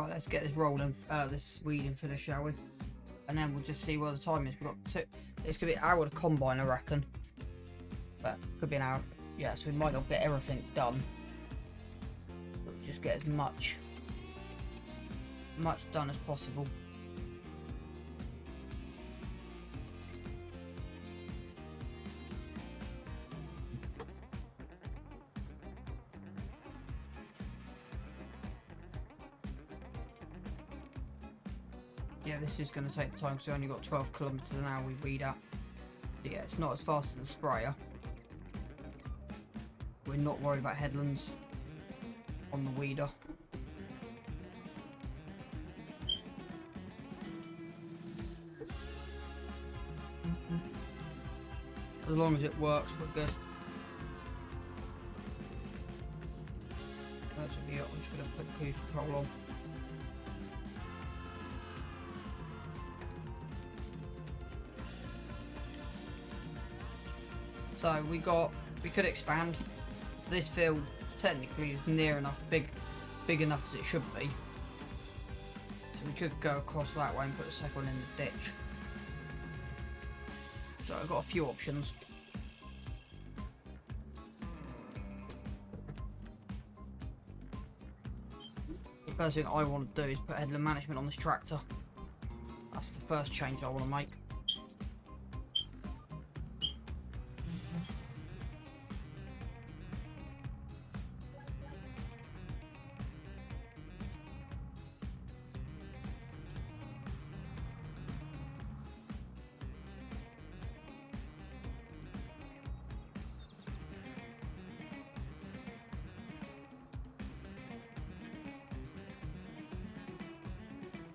Right, let's get this rolling, this weeding finished, shall we? And then we'll just see what the time is. We've got two. It's gonna be an hour to combine, I reckon. But could be an hour. Yeah, so we might not get everything done. But we'll just get as much done as possible. Yeah, this is going to take the time because we only got 12 kilometers an hour we weed at. But yeah, it's not as fast as the sprayer. We're not worried about headlands on the weeder. As long as it works, we're good. That's a view. I'm just going to put cruise control on. So we could expand. So this field technically is near enough, big enough as it should be. So we could go across that way and put a second one in the ditch. So I've got a few options. The first thing I want to do is put headland management on this tractor. That's the first change I want to make.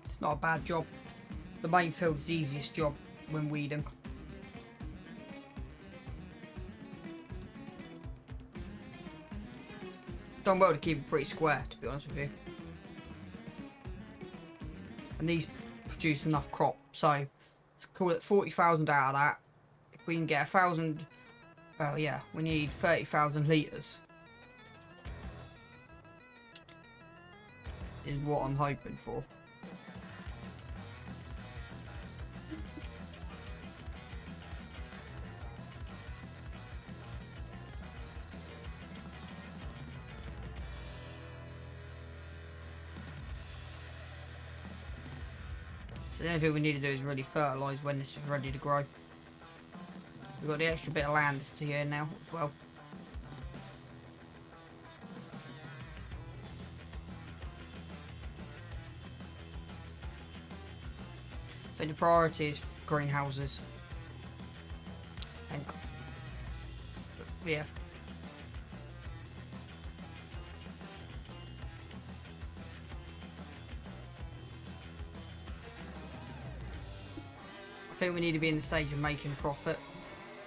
It's not a bad job. The main field is the easiest job when weeding. Done well to keep it pretty square, to be honest with you. And these produce enough crop, so let's call it 40,000 out of that. If we can get 1,000, well yeah, we need 30,000 litres. Is what I'm hoping for. So the only thing we need to do is really fertilise when this is ready to grow. We've got the extra bit of land that's here now as well. I think the priority is greenhouses. I think. Yeah. I think we need to be in the stage of making profit.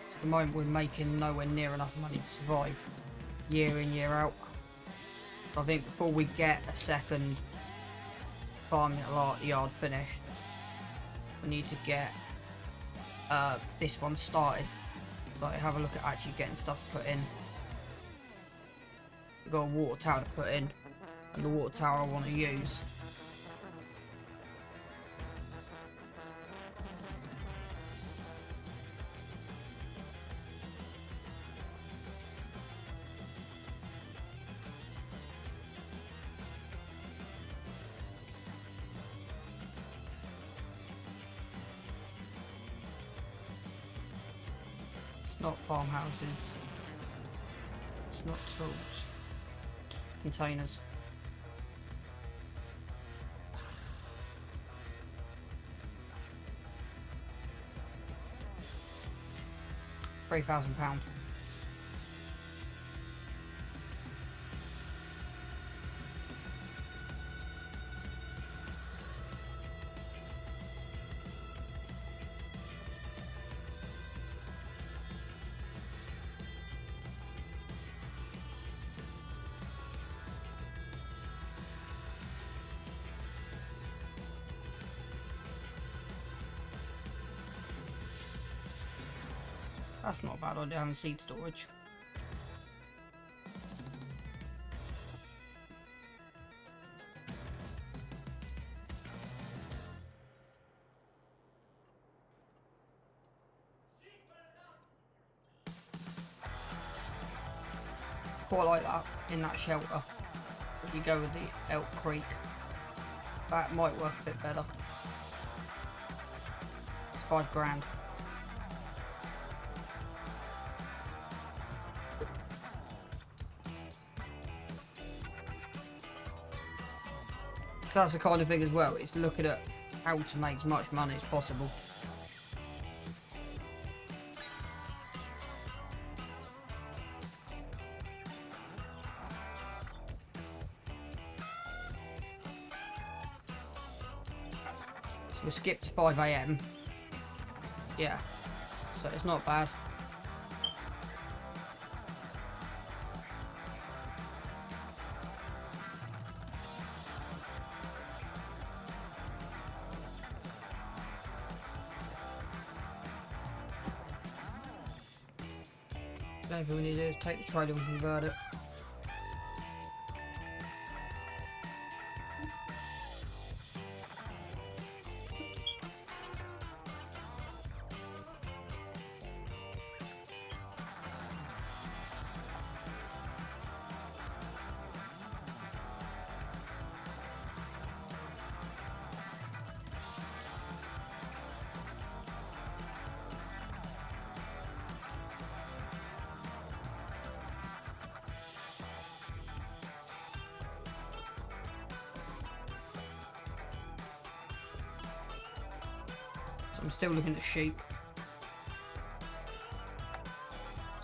So at the moment we're making nowhere near enough money to survive year in, year out. I think before we get a second farming yard finished, we need to get this one started. Like, have a look at actually getting stuff put in. We've got a water tower to put in, and the water tower I want to use. Not farmhouses. It's not tools. Containers. £3,000. That's not a bad idea, having seed storage. quite like that in that shelter. If you go with the Elk Creek, that might work a bit better. It's $5 grand. So that's the kind of thing as well. It's looking at how to make as much money as possible. So we'll skip to 5 AM. Yeah, so it's not bad. The only thing we need to do is take the trailer and convert it. I'm still looking at sheep.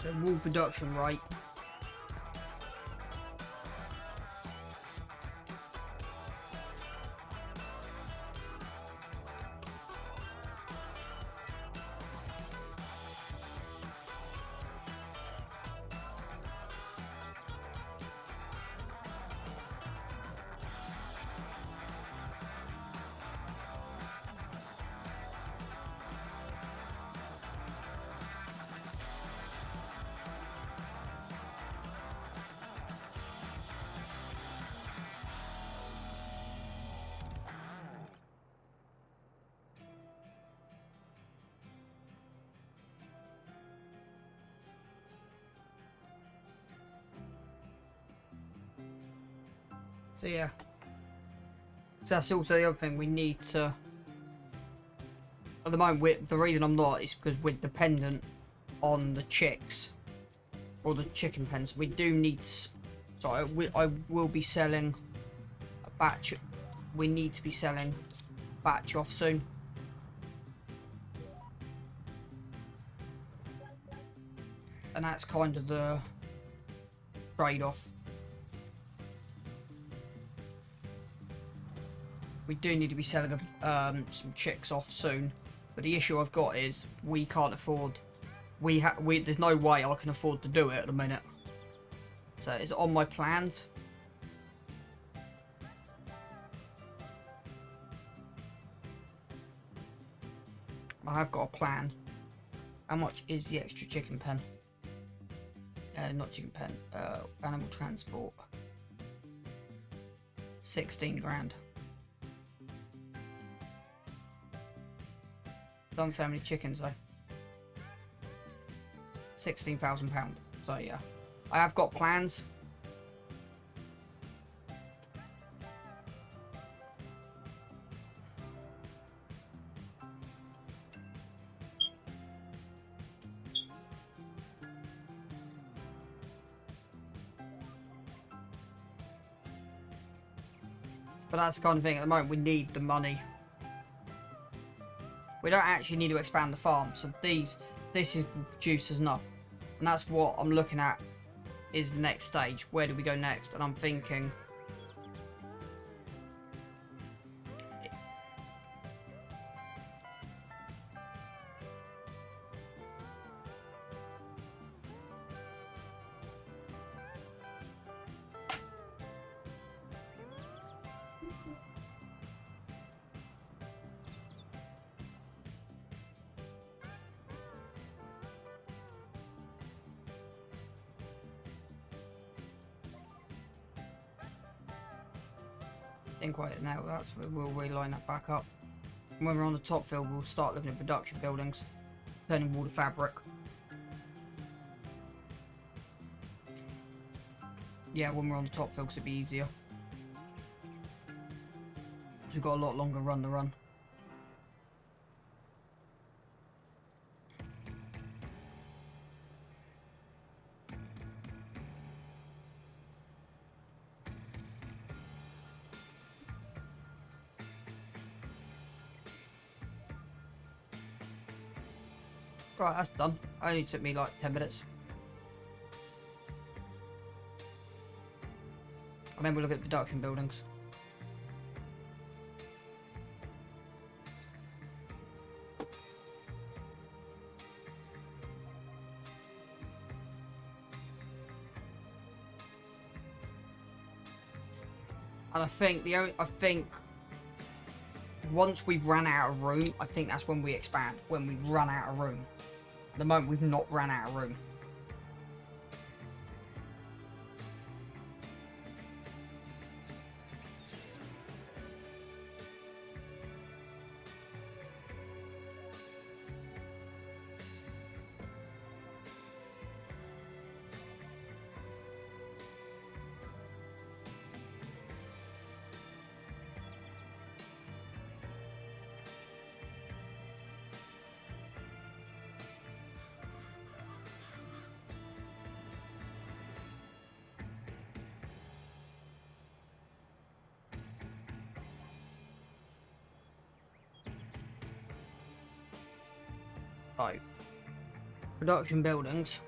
So wool production rate. So yeah, so that's also the other thing we need to. At the moment, the reason I'm not is because we're dependent on the chicks or the chicken pens. We do need. So I will be selling a batch. We need to be selling a batch off soon. And that's kind of the trade-off. We do need to be selling some chicks off soon, but the issue I've got is we can't afford. There's no way I can afford to do it at the minute. So it's on my plans. I have got a plan. How much is the extra chicken pen? Not chicken pen. Animal transport. 16 grand. Done so many chickens though. £16,000. So yeah, I have got plans. But that's the kind of thing at the moment we need the money. We don't actually need to expand the farm, so this is producers enough, and that's what I'm looking at is the next stage. Where do we go next? And I'm thinking wait now, that's where we'll reline that back up. And when we're on the top field, we'll start looking at production buildings, turning wool to fabric. Yeah, when we're on the top field, because it'd be easier. We've got a lot longer run to run. Right, that's done. Only took me like 10 minutes. And then we look at the production buildings. And I think once we've run out of room, I think that's when we expand. When we run out of room. At the moment, we've not run out of room. Right. Production buildings.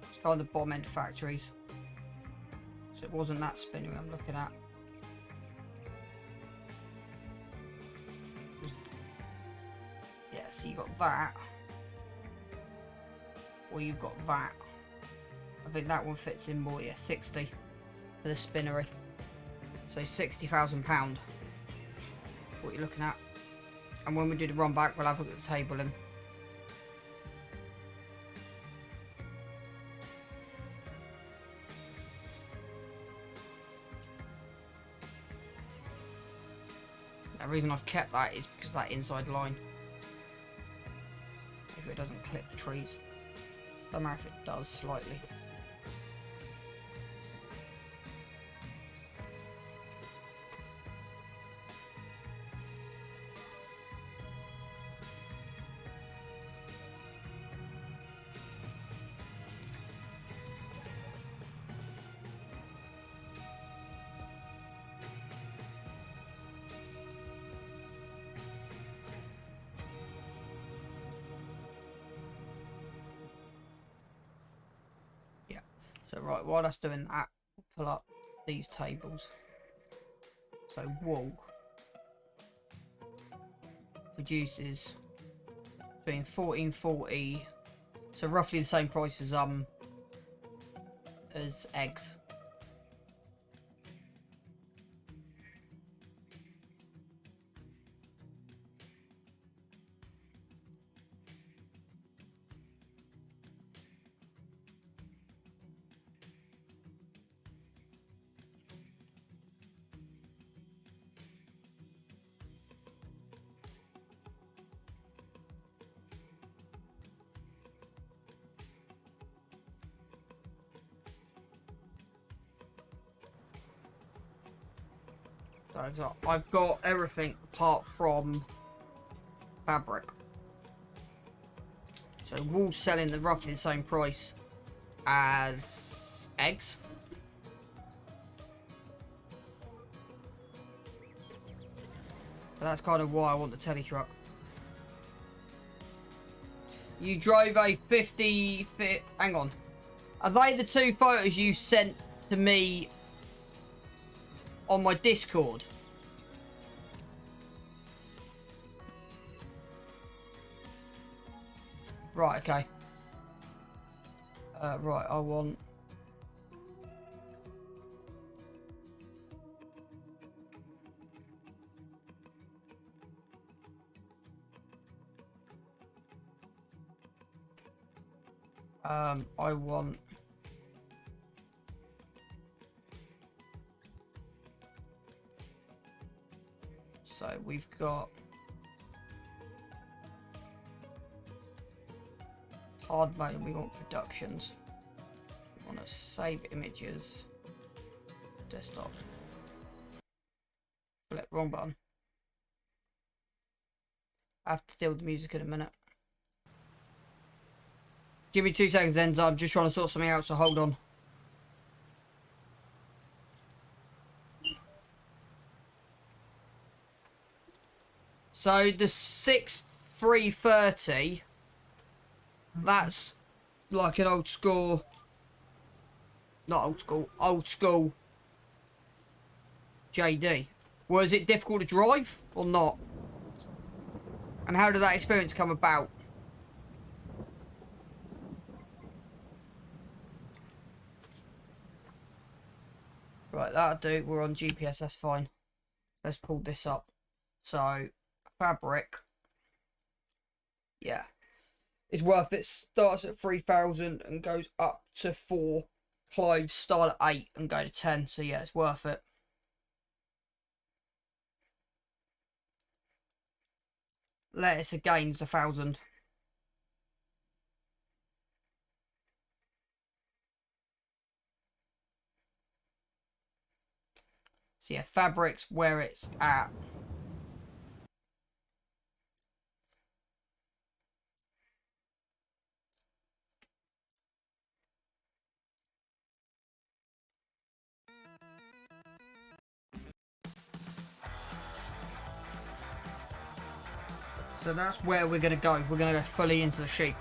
It's kind of bomb end factories. So it wasn't that spinnery I'm looking at. Yeah, so you got that. Or you've got that. I think that one fits in more, yeah, 60 for the spinnery. So £60,000. What you're looking at. And when we do the run back, we'll have a look at the tabling. The reason I've kept that is because that inside line. If it doesn't clip the trees. Don't matter if it does slightly. So right, while that's doing that, we'll pull up these tables. So wool produces between 1440, so roughly the same price as eggs. So I've got everything apart from fabric. So wool's selling at roughly the same price as eggs. So that's kind of why I want the telly truck. You drove a 50 fit. Hang on. Are they the two photos you sent to me on my Discord? Right, okay. Right, I want... I want... So we've got hard mode and we want productions. We want to save images. Desktop. Flip, wrong button. I have to deal with the music in a minute. Give me 2 seconds, Enzo. I'm just trying to sort something out, so hold on. So the 6330, that's like an old school, not old school JD. Was it difficult to drive or not? And how did that experience come about? Right, that'll do. We're on GPS, that's fine. Let's pull this up. So, fabric. Yeah. It's worth it. Starts at 3,000 and goes up to 4. Clothes start at 8 and go to 10. So, yeah, it's worth it. Lettuce again is 1,000. So yeah, fabric's where it's at. So that's where we're going to go. We're going to go fully into the sheep.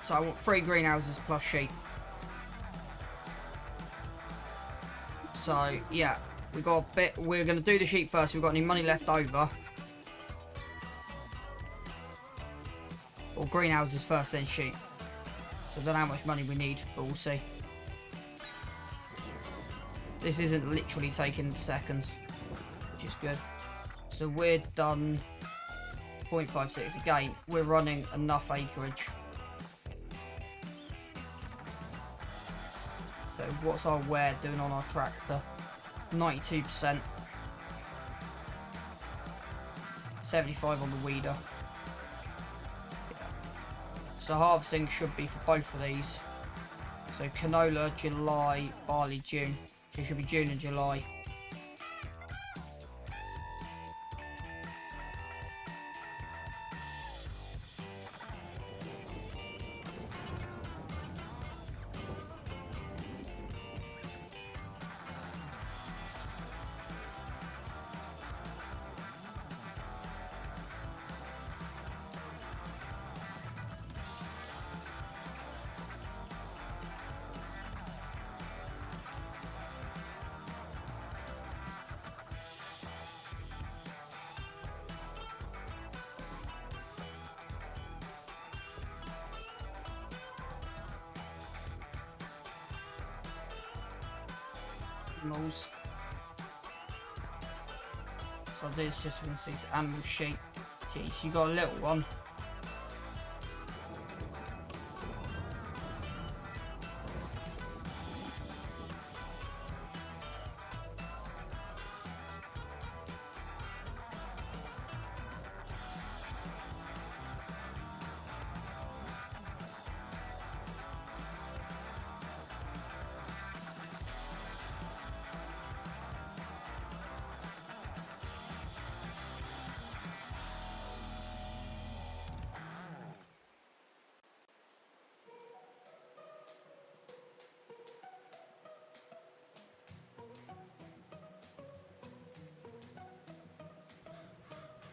So I want 3 greenhouses plus sheep. So yeah, we got a bit. We're going to do the sheep first. We've got any money left over? Or greenhouses first, then sheep. So I don't know how much money we need, but we'll see. This isn't literally taking seconds, which is good. So we're done 0.56. Again, we're running enough acreage. So what's our wear doing on our tractor? 92%. 75 on the weeder. Yeah. So harvesting should be for both of these. So canola, July, barley, June. So it should be June and July. Animals. So I'll do this just so we can see it's animal sheep. Jeez, you got a little one.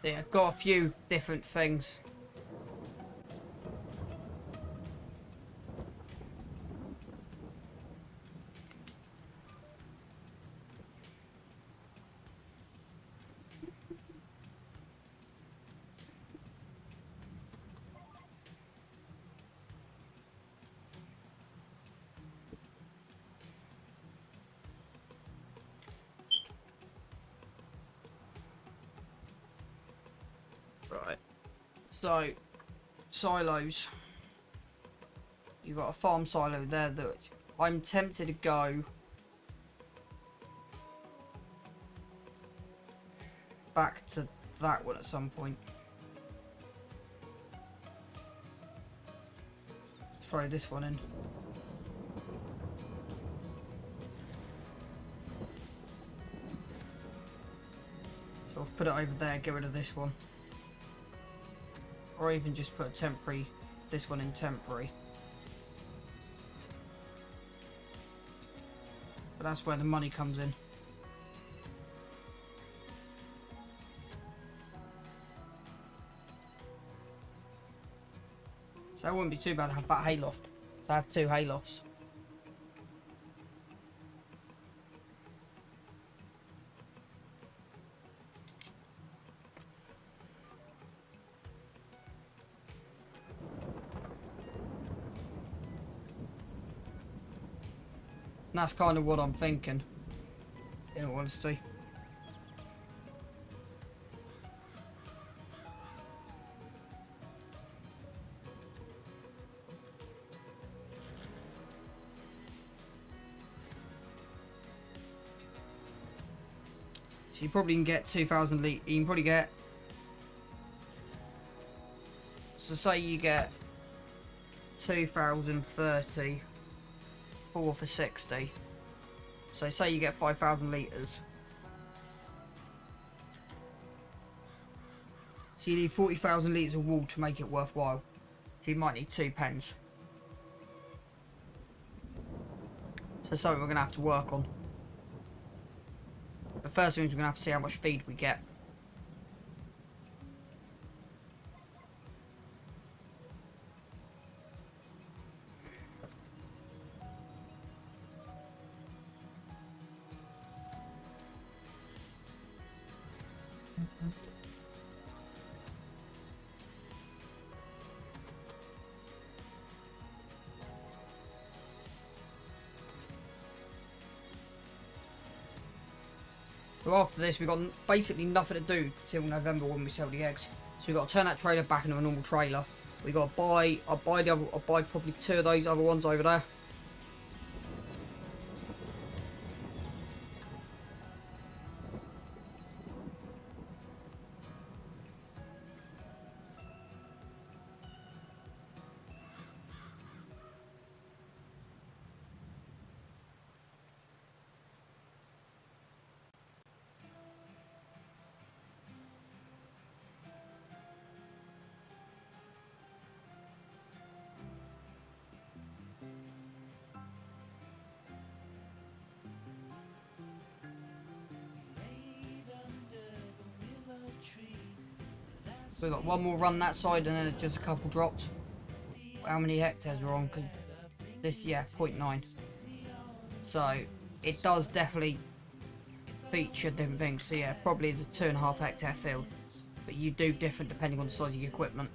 Yeah, got a few different things. Right. So, silos. You've got a farm silo there that I'm tempted to go back to that one at some point. Throw this one in. So I'll put it over there, get rid of this one. Or even just put a temporary, this one in temporary. But that's where the money comes in. So it wouldn't be too bad to have that hayloft. So I have 2 haylofts. And that's kind of what I'm thinking, in all honesty. So you probably can get 2,000 litre. You can probably get. So say you get 2,030. 4 for 60. So say you get 5,000 litres. So you need 40,000 litres of wool to make it worthwhile. So you might need 2 pens. So something we're going to have to work on. The first thing is we're going to have to see how much feed we get. So after this, we've got basically nothing to do till November when we sell the eggs. So we've got to turn that trailer back into a normal trailer. We got to buy. I'll buy probably 2 of those other ones over there. So we've got one more run that side and then just a couple drops. How many hectares we're on? Because this, yeah, 0.9. So it does definitely feature different things. So yeah, probably is a 2.5 hectare field. But you do different depending on the size of your equipment.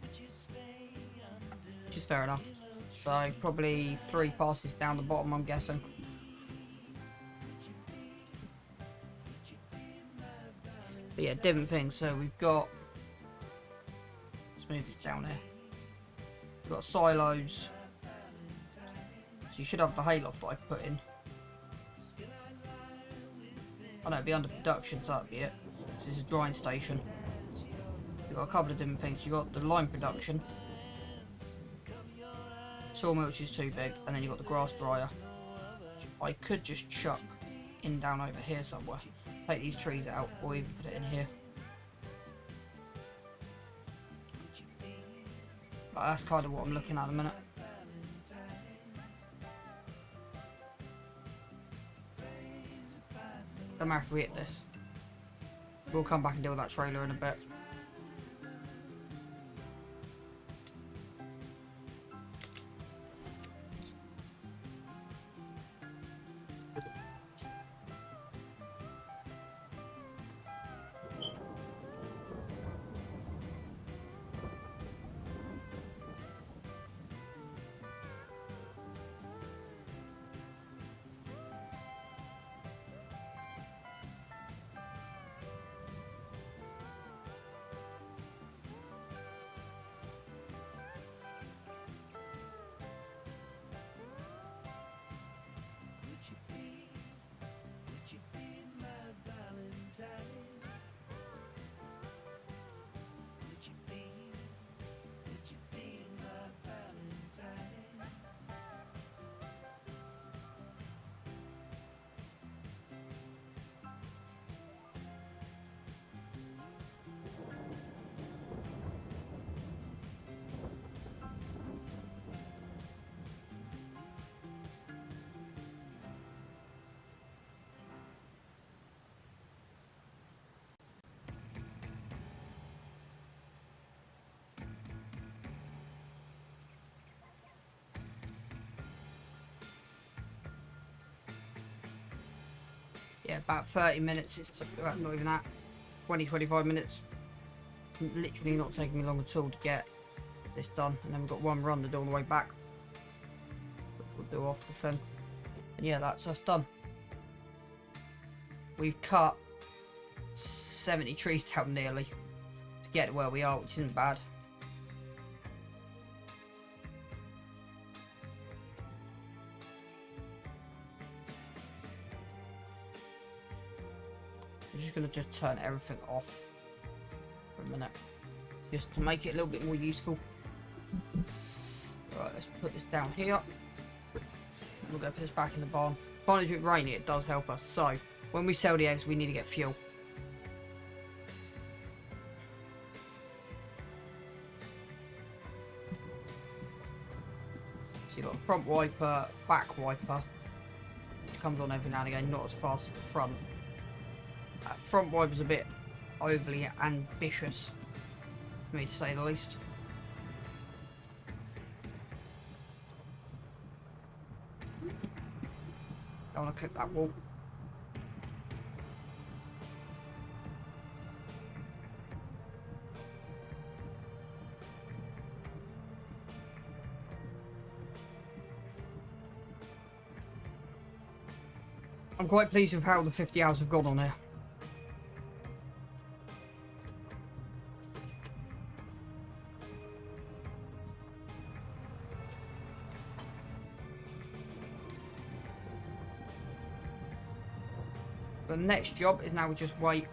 Which is fair enough. So probably 3 passes down the bottom, I'm guessing. But yeah, different things. So we've got. Let's move this down here. We've got silos. So you should have the hayloft that I put in. Oh no, it'd be under production, so that'd be it. This is a drying station. You've got a couple of different things. You've got the lime production. Sawmill, which is too big. And then you've got the grass dryer. Which I could just chuck in down over here somewhere. Take these trees out, or even put it in here. But that's kind of what I'm looking at in a minute. Don't matter if we hit this. We'll come back and deal with that trailer in a bit. Yeah, about 30 minutes. It's not even that. 20-25 minutes. It's literally not taking me long at all to get this done. And then we've got one run to do on the way back, which we'll do off the fin. And yeah, that's us done. We've cut 70 trees down nearly to get to where we are, which isn't bad. I'm just going to turn everything off for a minute, just to make it a little bit more useful. Right, let's put this down here. We'll go put this back in the barn. Barn is a bit rainy, it does help us. So, when we sell the eggs, we need to get fuel. So you've got a front wiper, back wiper, which comes on every now and again, not as fast as the front. Front wiper's a bit overly ambitious, for me to say the least. I want to clip that wall. I'm quite pleased with how the 50 hours have gone on here. The next job is now we just wait.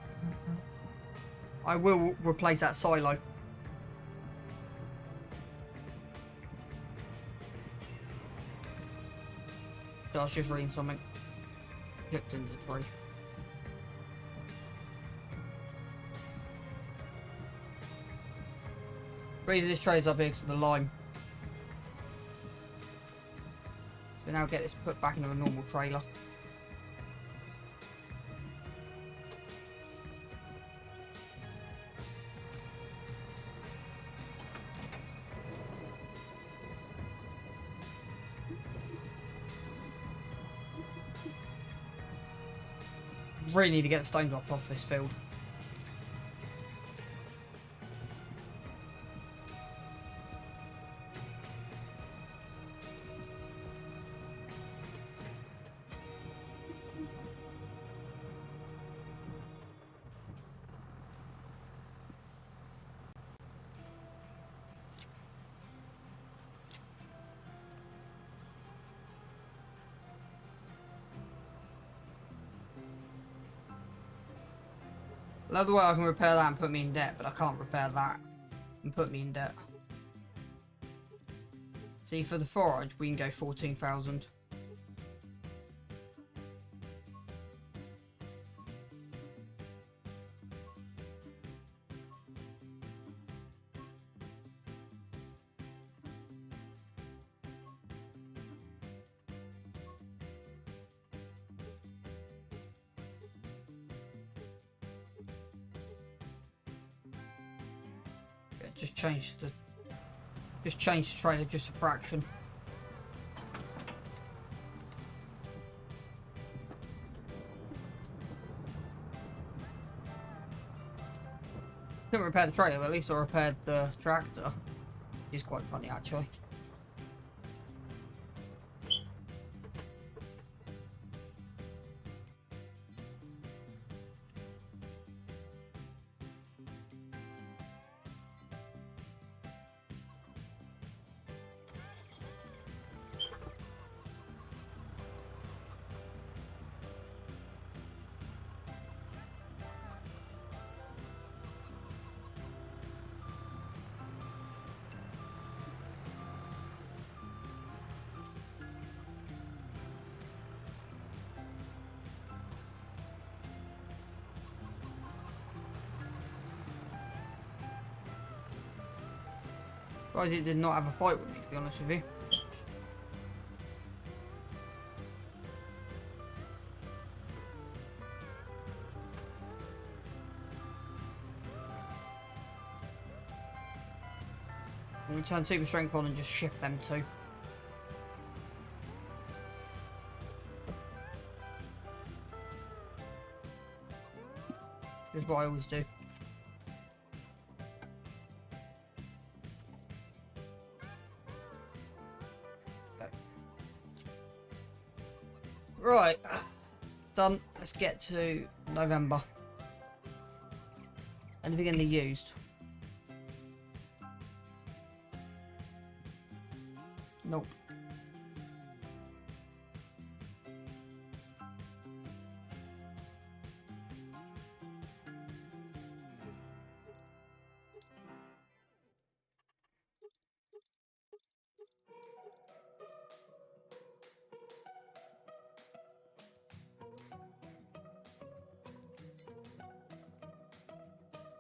I will replace that silo. So I was just reading something. Clicked into the tree. The reason this tray is up here is the lime. So now get this put back into a normal trailer. Really need to get the stone drop off this field. Another way I can repair that and put me in debt, but I can't repair that and put me in debt. See, for the forage, we can go 14,000. Just change the trailer just a fraction. Couldn't repair the trailer, but at least I repaired the tractor. Which is quite funny actually. Surprised it did not have a fight with me, to be honest with you. I'm going to turn super strength on and just shift them two. This is what I always do. Okay. Right, done. Let's get to November. Anything in the used? Nope.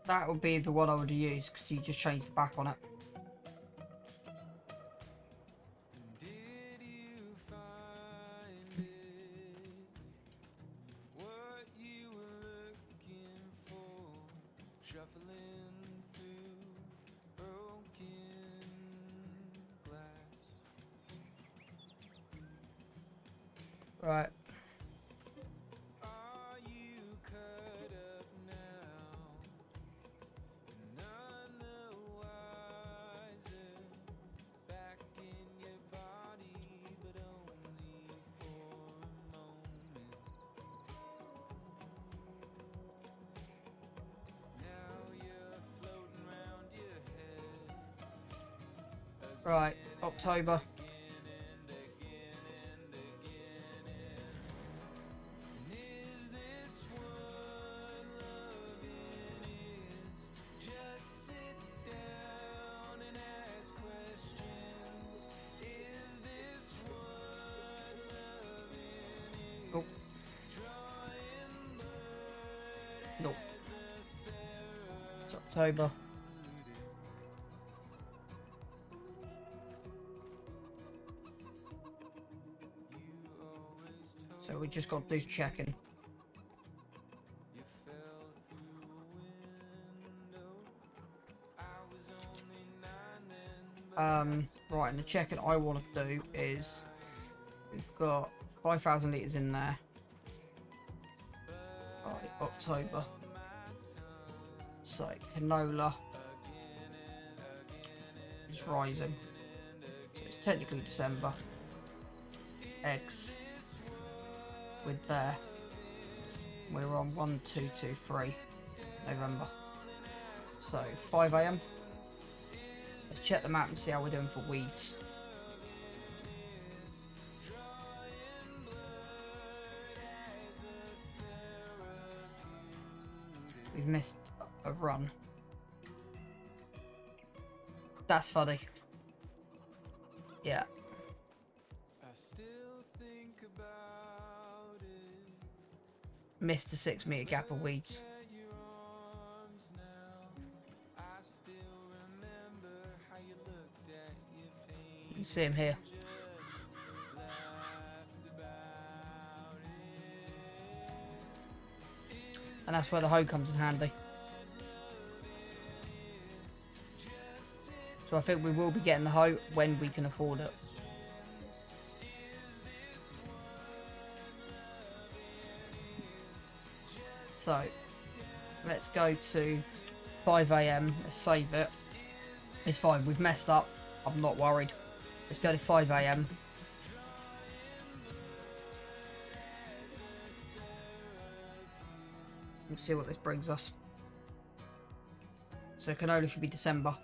That would be the one I would use because you just changed the back on it. Right. Right, October. Oh. No. It's October. So we just got to do checking. Right, and the checking I want to do is we've got 5,000 litres in there. Right, October. So canola is rising. So it's technically December. Eggs with there. We're on 1223 November. So 5 AM. Let's check the map and see how we're doing for weeds. We've missed a run. That's funny. Yeah. Missed a 6 metre gap of weeds. You can see him here. And that's where the hoe comes in handy. So I think we will be getting the hoe when we can afford it. So let's go to 5 AM. Let's save it. It's fine. We've messed up. I'm not worried. Let's go to 5 AM. Let's see what this brings us. So canola should be December.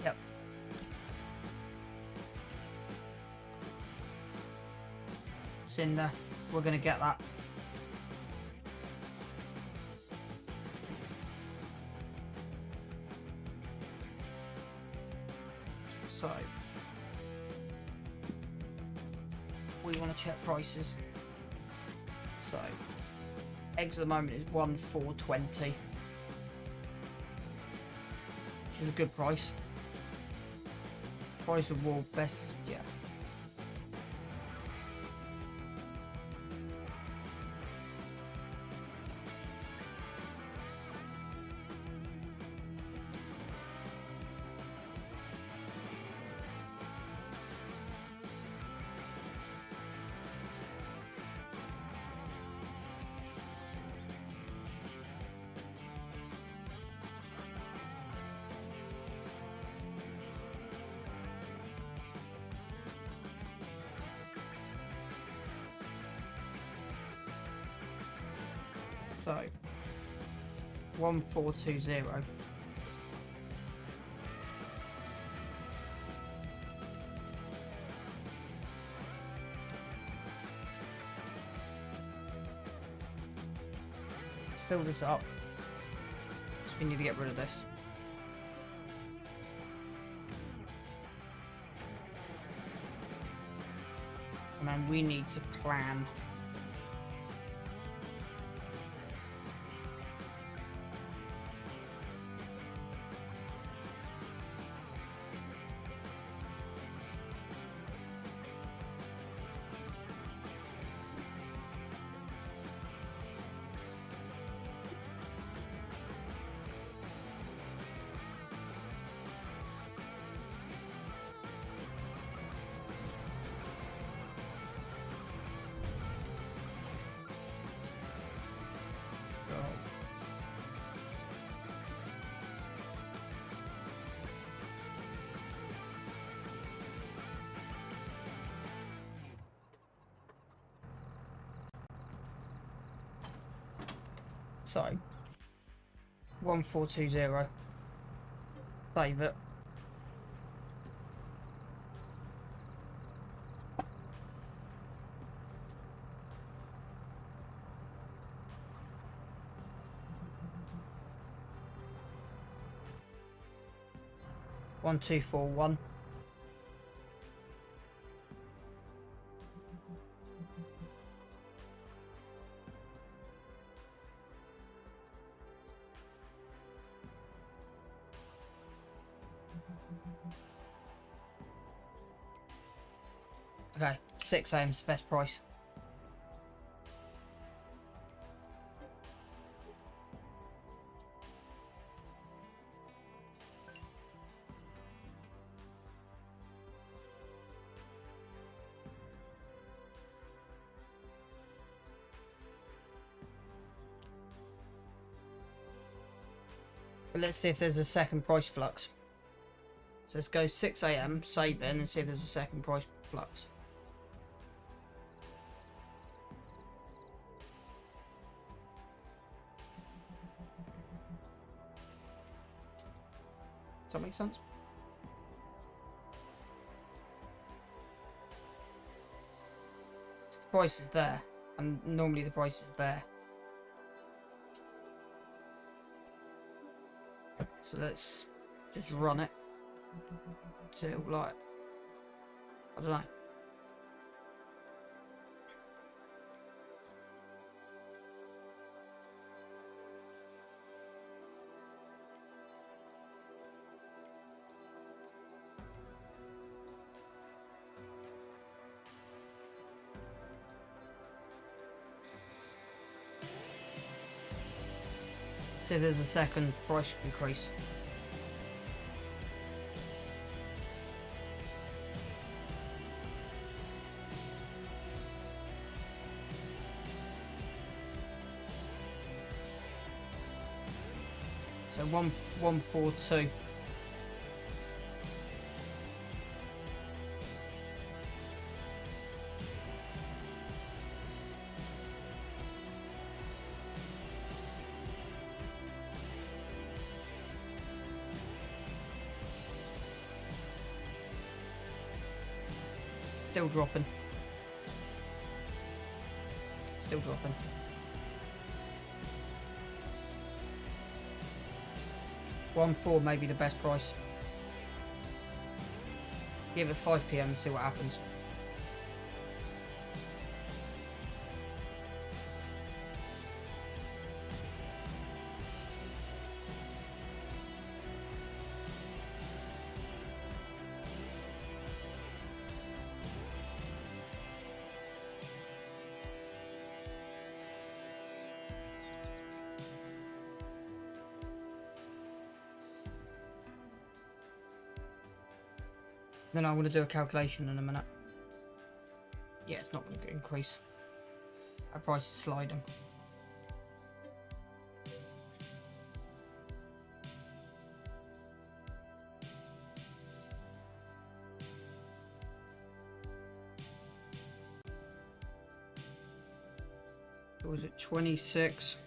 Yep. It's in there. We're going to get that. So we want to check prices. So eggs at the moment is 1,420, which is a good price. Price of wool best, yeah. So 1420. Let's fill this up. So we need to get rid of this. And then we need to plan. So 1420. Save it. One, 2, 4, 1. Okay, 6 AM's the best price. But let's see if there's a second price flux. So let's go 6 AM, save it, and see if there's a second price flux. Does that make sense? So the price is there, and normally the price is there. So let's just run it till, like, I don't know. See if there's a second price increase. So 142. Still dropping. Still dropping. One 4 may be the best price. Give it 5 PM and see what happens. Then I'm going to do a calculation in a minute. Yeah, it's not going to increase. Our price is sliding. What was it, 26?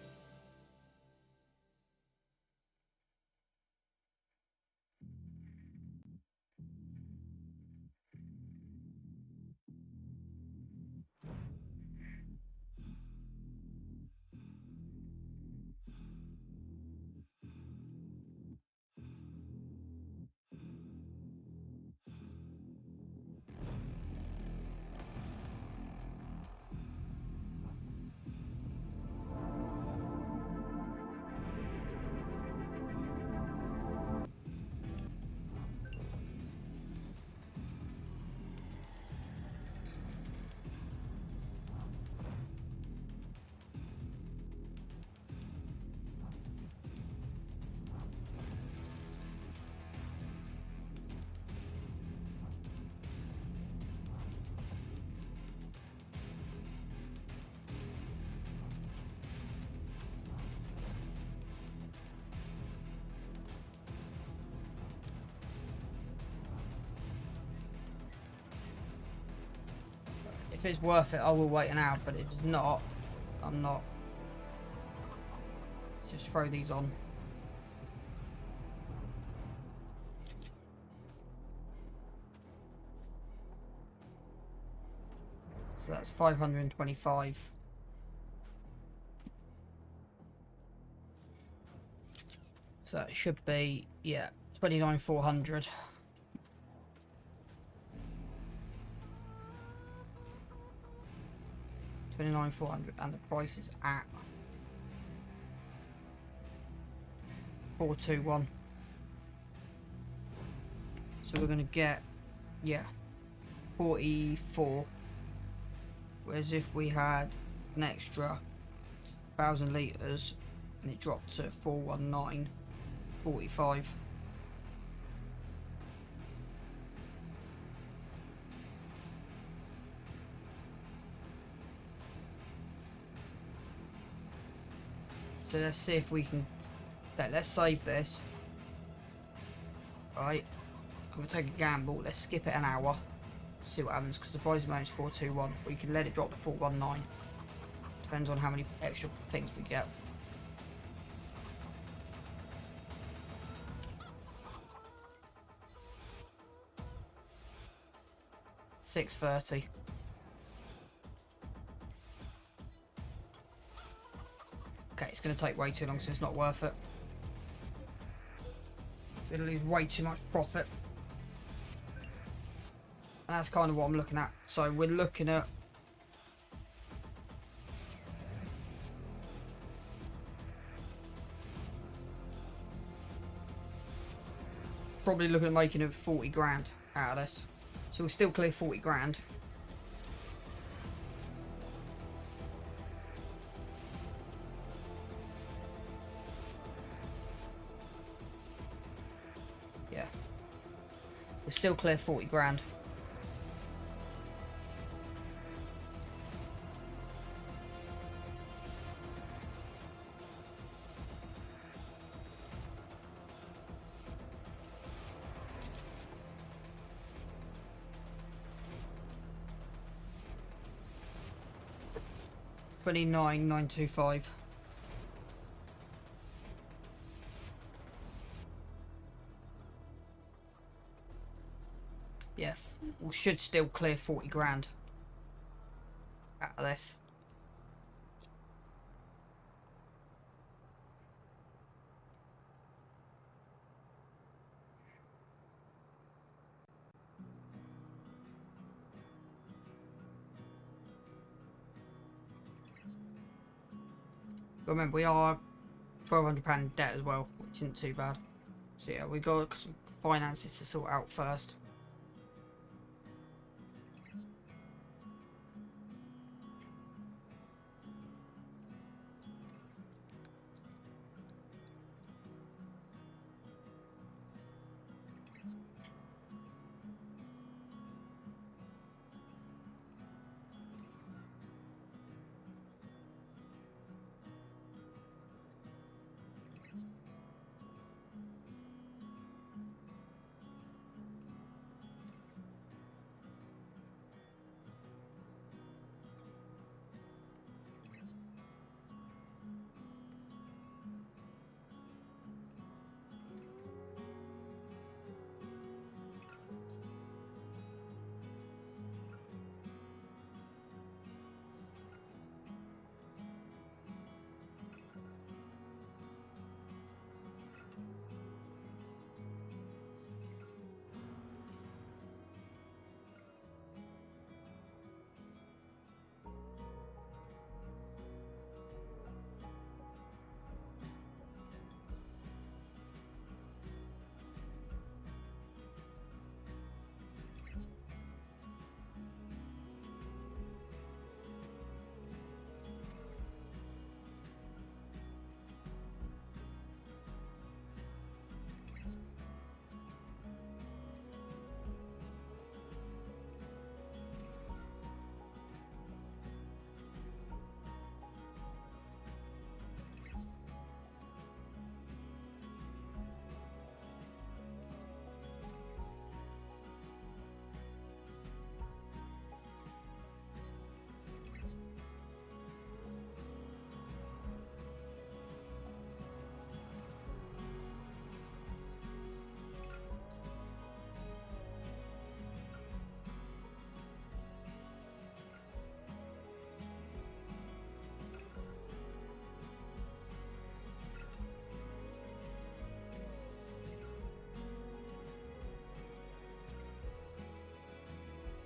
If it's worth it, I will wait an hour, but if it's not, I'm not. Let's just throw these on. So that's 525. So that should be, yeah, 29,400. And the price is at 421. So we're gonna get, yeah, 44. Whereas if we had an extra 1,000 litres and it dropped to 419.45. So let's see if we can. Okay, let's save this. Right, I'm gonna take a gamble. Let's skip it an hour. See what happens, because the price amount is 421. We can let it drop to 419. Depends on how many extra things we get. $6.30. Okay, it's going to take way too long, so it's not worth it. We're going to lose way too much profit. And that's kind of what I'm looking at. So we're looking at probably looking at making it 40 grand out of this. So we'll still clear 40 grand. Yeah. We'll still clear 40 grand. $29,925. Yeah, we should still clear 40 grand out of this. But remember, we are £1,200 in debt as well, which isn't too bad. So yeah, we got some finances to sort out first.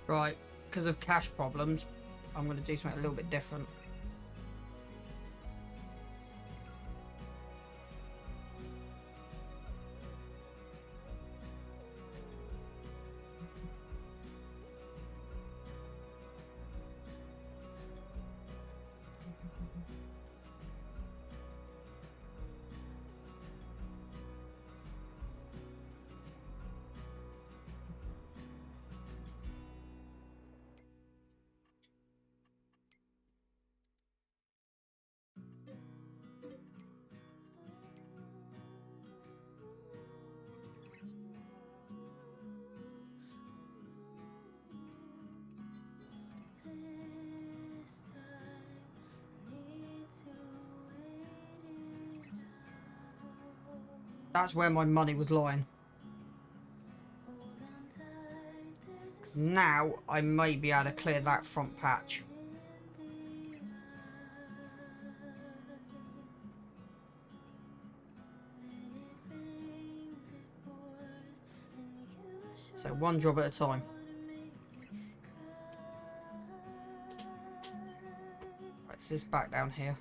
Right, because of cash problems, I'm going to do something a little bit different. That's where my money was lying. Now I may be able to clear that front patch. So one job at a time. Right, so this back down here.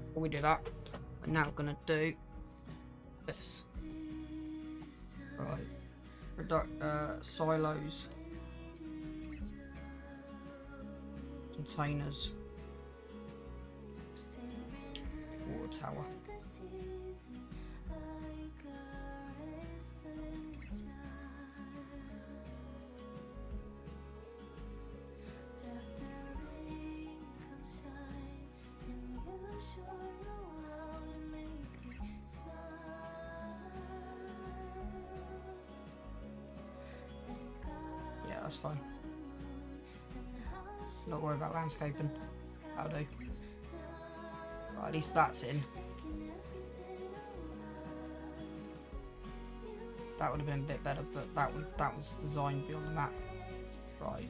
Before we do that, we're now going to do this. Right. Silos. Containers. Water tower. Yeah, that's fine. Not worry about landscaping. That'll do. Right, at least that's in. That would have been a bit better, but that was designed beyond the map. Right.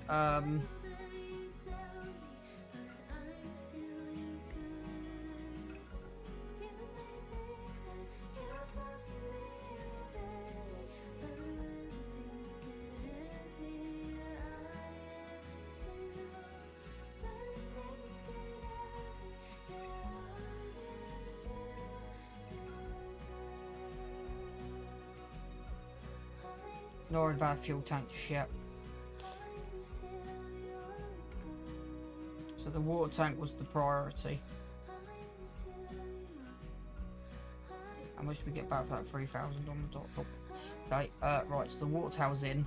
Not worried about fuel tank just yet. So the water tank was the priority. How much did we get back for that? 3,000 on the dot. Oh. Okay, right, so the water tower's in.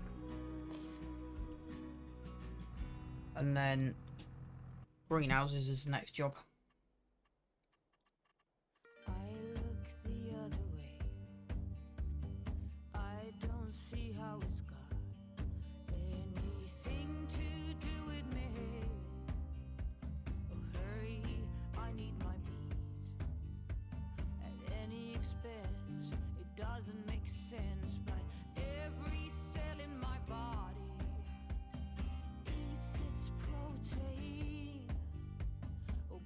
And then greenhouses is the next job. Protein, oh,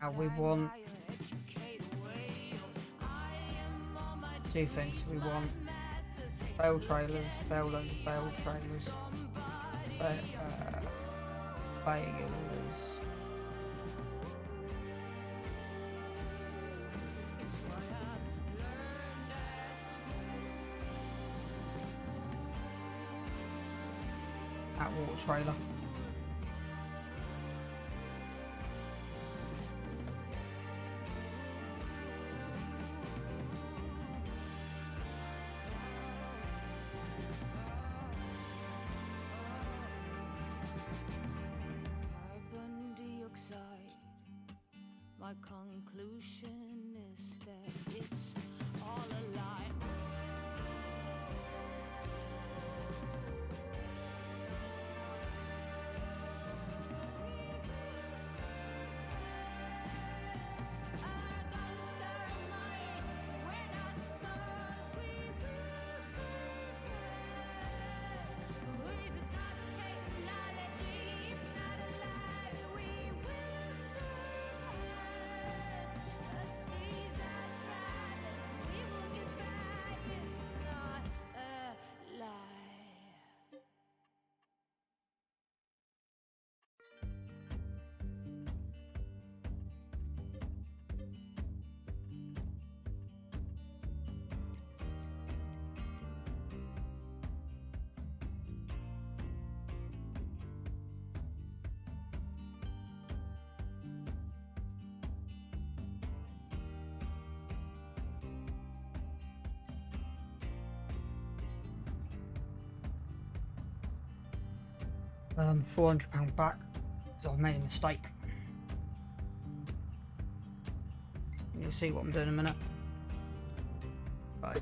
Now we want two things. We want bale trailers, bale load bale trailers, bales. That water trailer. Carbon dioxide. My conclusion is that it's all a lie. £400 back because I've made a mistake. And you'll see what I'm doing in a minute. Right.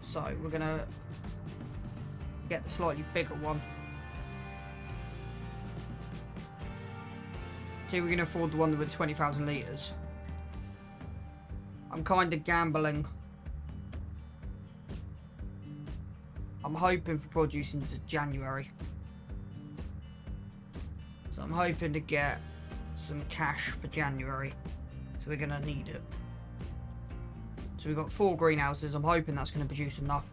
So we're gonna get the slightly bigger one. See, we're gonna afford the one with 20,000 litres. I'm kind of gambling. I'm hoping for produce into January. So I'm hoping to get some cash for January. So we're going to need it. So we've got 4 greenhouses. I'm hoping that's going to produce enough.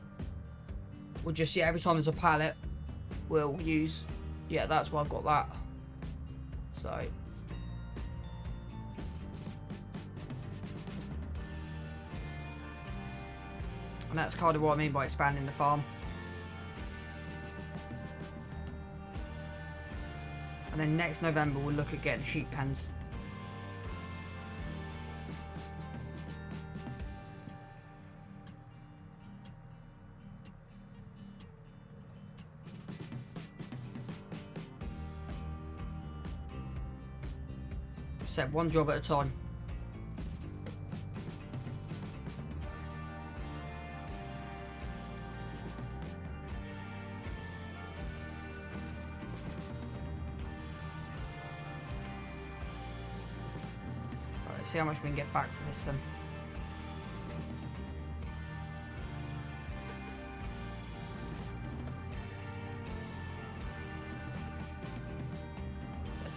We'll just, yeah, every time there's a pallet, we'll use, yeah, that's why I've got that. So. And that's kind of what I mean by expanding the farm. And then next November we'll look at getting sheep pens. Set one job at a time. See how much we can get back for this then.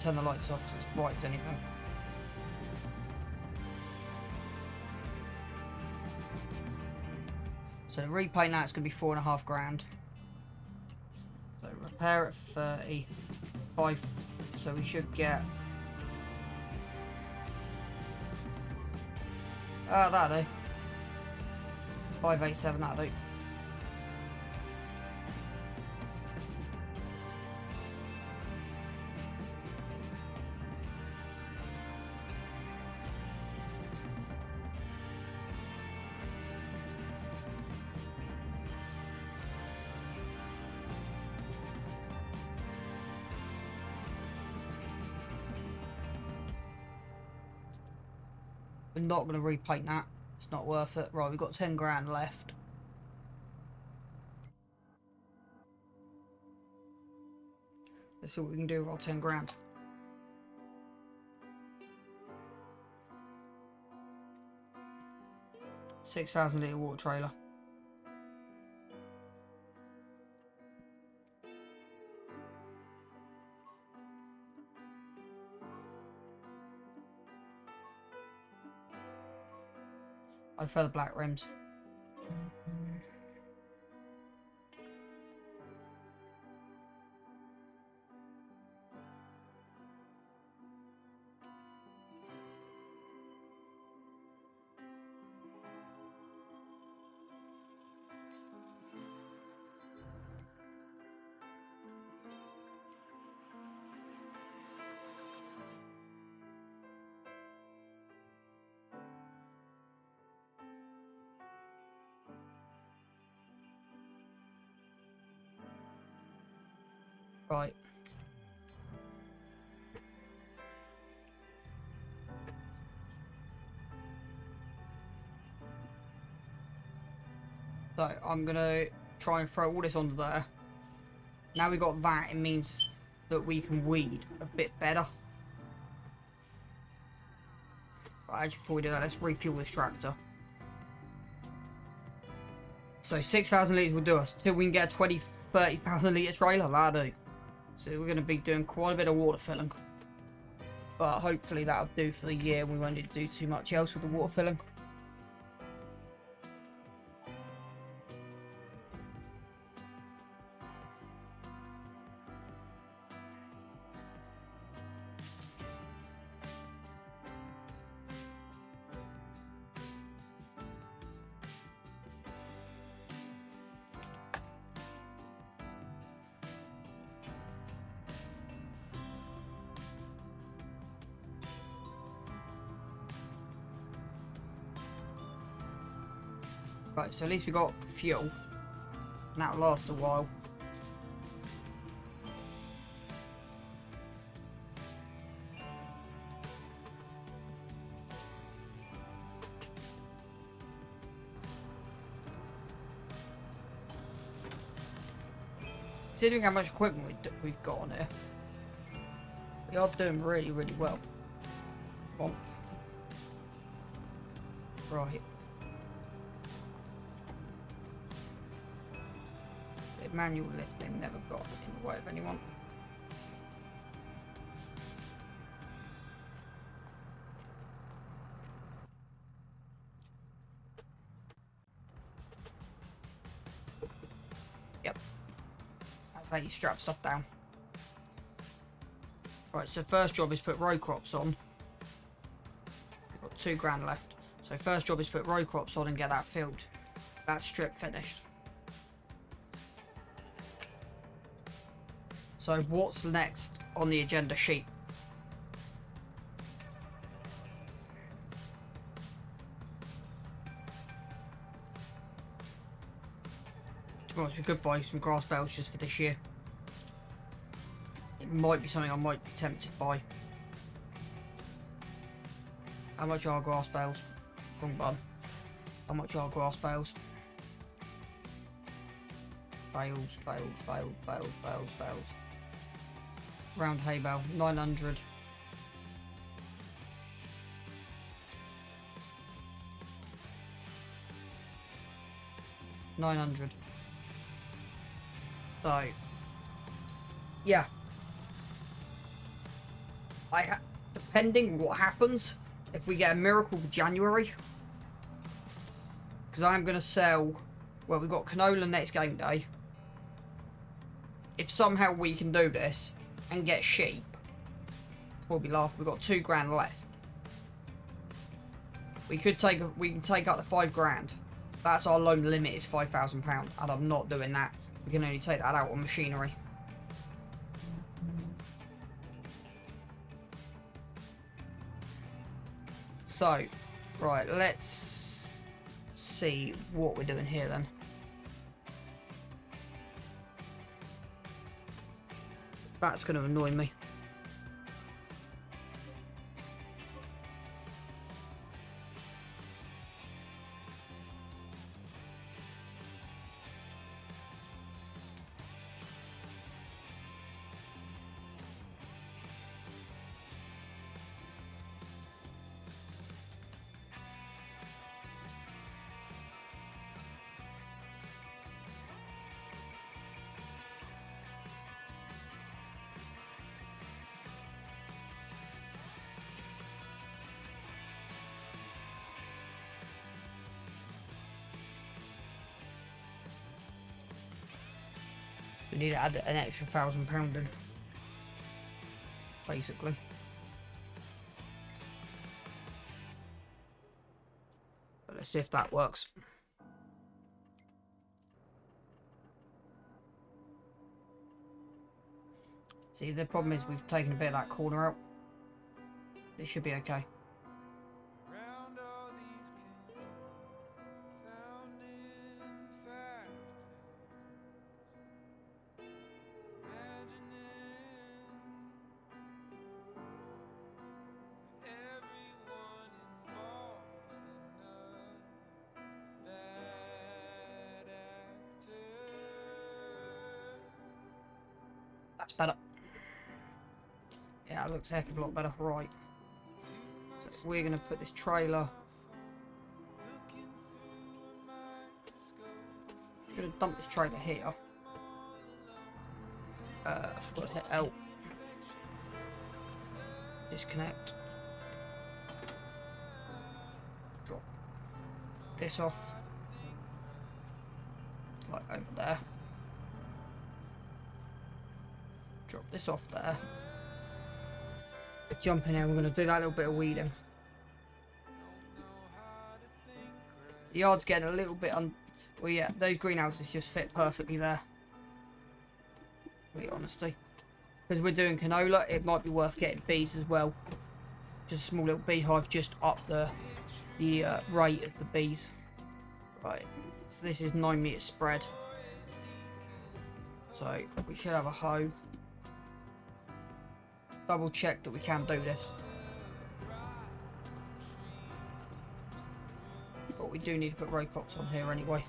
Turn the lights off because it's bright as anything. So to repaint that, it's going to be £4,500. So repair it for 30. So we should get. That'll do. 587, that'll do. We're not going to repaint that. It's not worth it. Right, we've got 10 grand left. Let's see what we can do with our 10 grand. £6,000 litre water trailer. I prefer the black rims. Right. So I'm gonna try and throw all this onto there. Now we got that, it means that we can weed a bit better. But actually, before we do that, let's refuel this tractor. So 6,000 litres will do us till we can get a 30,000 litre trailer. That'll do. So we're going to be doing quite a bit of water filling. But hopefully that'll do for the year. We won't need to do too much else with the water filling. Right, so at least we got fuel. And that'll last a while. Considering how much equipment we've got on here, we are doing really, really well. Come on. Right. Manual lifting never got in the way of anyone. Yep. That's how you strap stuff down. Right, so first job is put row crops on. We've got 2 grand left. So first job is put row crops on and get that filled. That strip finished. So what's next on the agenda sheet? To be honest, we could buy some grass bales just for this year. It might be something I might be tempted by. How much are grass bales? Wrong button. How much are grass bales? Bales, bales, bales, bales, bales, bales. Round hay bale, 900. $900. So, yeah. Depending what happens, if we get a miracle for January, because I'm going to sell, well, we've got canola next game day. If somehow we can do this and get sheep, we'll be laughing. We've got 2 grand left. We can take up to 5 grand. That's our loan limit, is £5,000, and I'm not doing that. We can only take that out on machinery. So, right, let's see what we're doing here then. That's going to annoy me. We need to add an extra £1,000 in, basically. But let's see if that works. See, the problem is we've taken a bit of that corner out. This should be okay. That's better. Yeah, it looks a heck of a lot better. Right. So we're going to put this trailer. Just going to dump this trailer here. I forgot to hit L. Disconnect. Drop this off. Like over there. Drop this off there. Jump in there, we're going to do that little bit of weeding. The yard's getting a little bit well, yeah, those greenhouses just fit perfectly there. Complete honesty. Because we're doing canola, it might be worth getting bees as well. Just a small little beehive just up the rate of the bees. Right, so this is 9 metre spread. So we should have a hoe. Double check that we can do this. But we do need to put row crops on here anyway.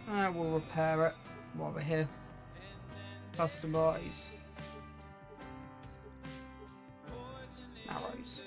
And we'll repair it while we're here. Customise. Arrows.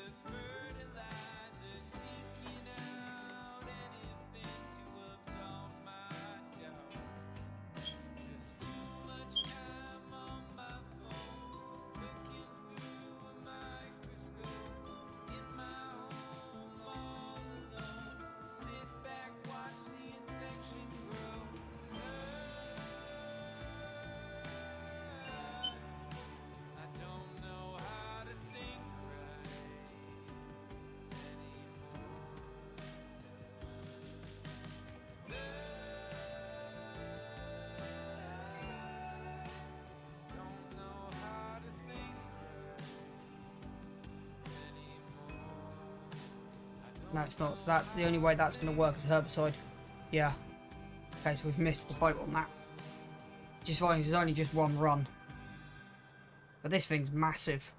No, it's not. So that's the only way that's going to work as herbicide. Yeah. Okay, so we've missed the boat on that. Which is fine, there's only just one run. But this thing's massive.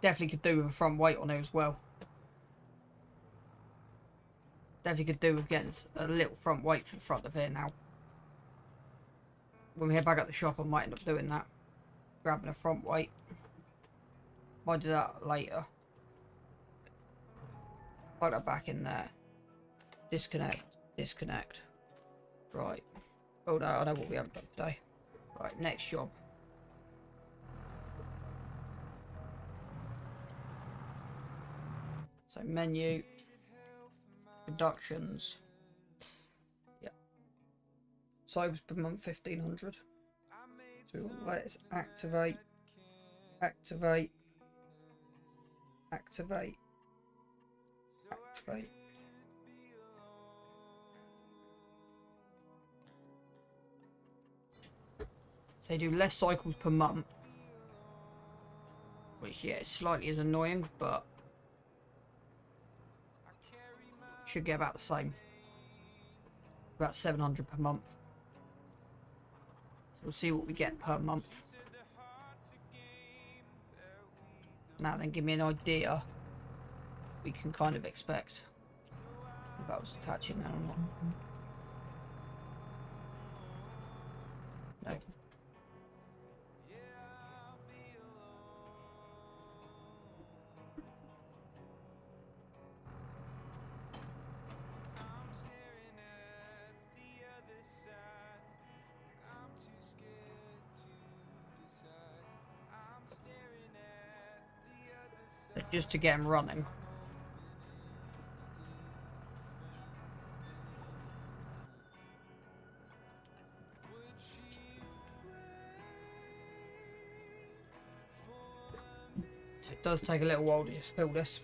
Definitely could do with a front weight on it as well. Definitely could do with getting a little front weight for the front of here now. When we head back at the shop, I might end up doing that. Grabbing a front weight. Might do that later. Plug that back in there. Disconnect. Disconnect. Right. Oh no, I know what we haven't done today. Right, next job. So menu. Reductions. Yeah. Cycles per month 1500. So let's activate. Activate. Activate. Activate. So they do less cycles per month. Which, yeah, slightly is annoying, but should get about the same. About 700 per month. So we'll see what we get per month. Now then, give me an idea we can kind of expect. If that was attaching now or not. No. But just to get them running. does take a little while to just fill this.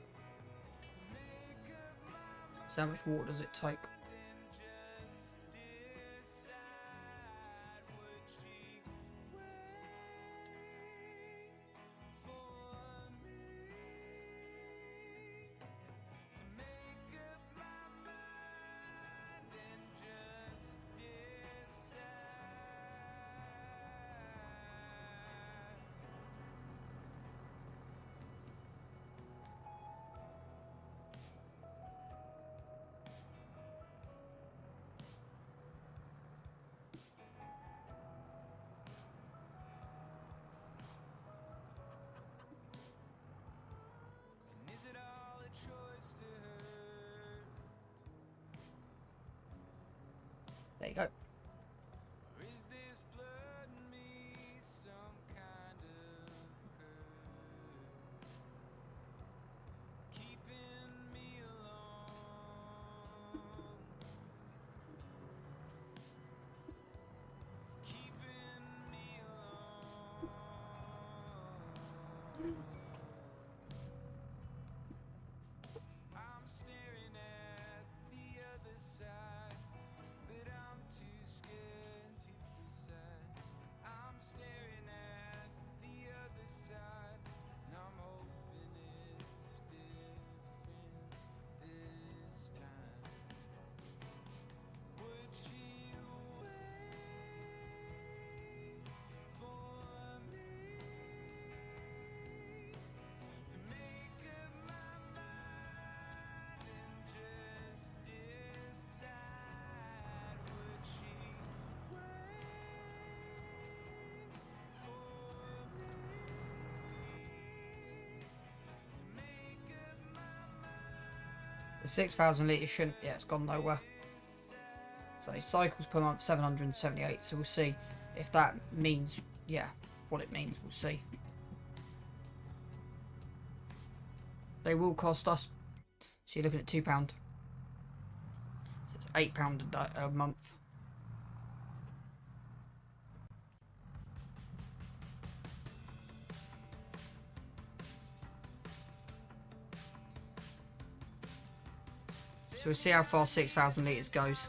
So how much water does it take? There you go. The 6,000 litres shouldn't, yeah, it's gone nowhere. So cycles per month 778, so we'll see if that means, yeah, what it means, we'll see. They will cost us, so you're looking at £2. So it's £8 a month. So we'll see how far 6,000 litres goes.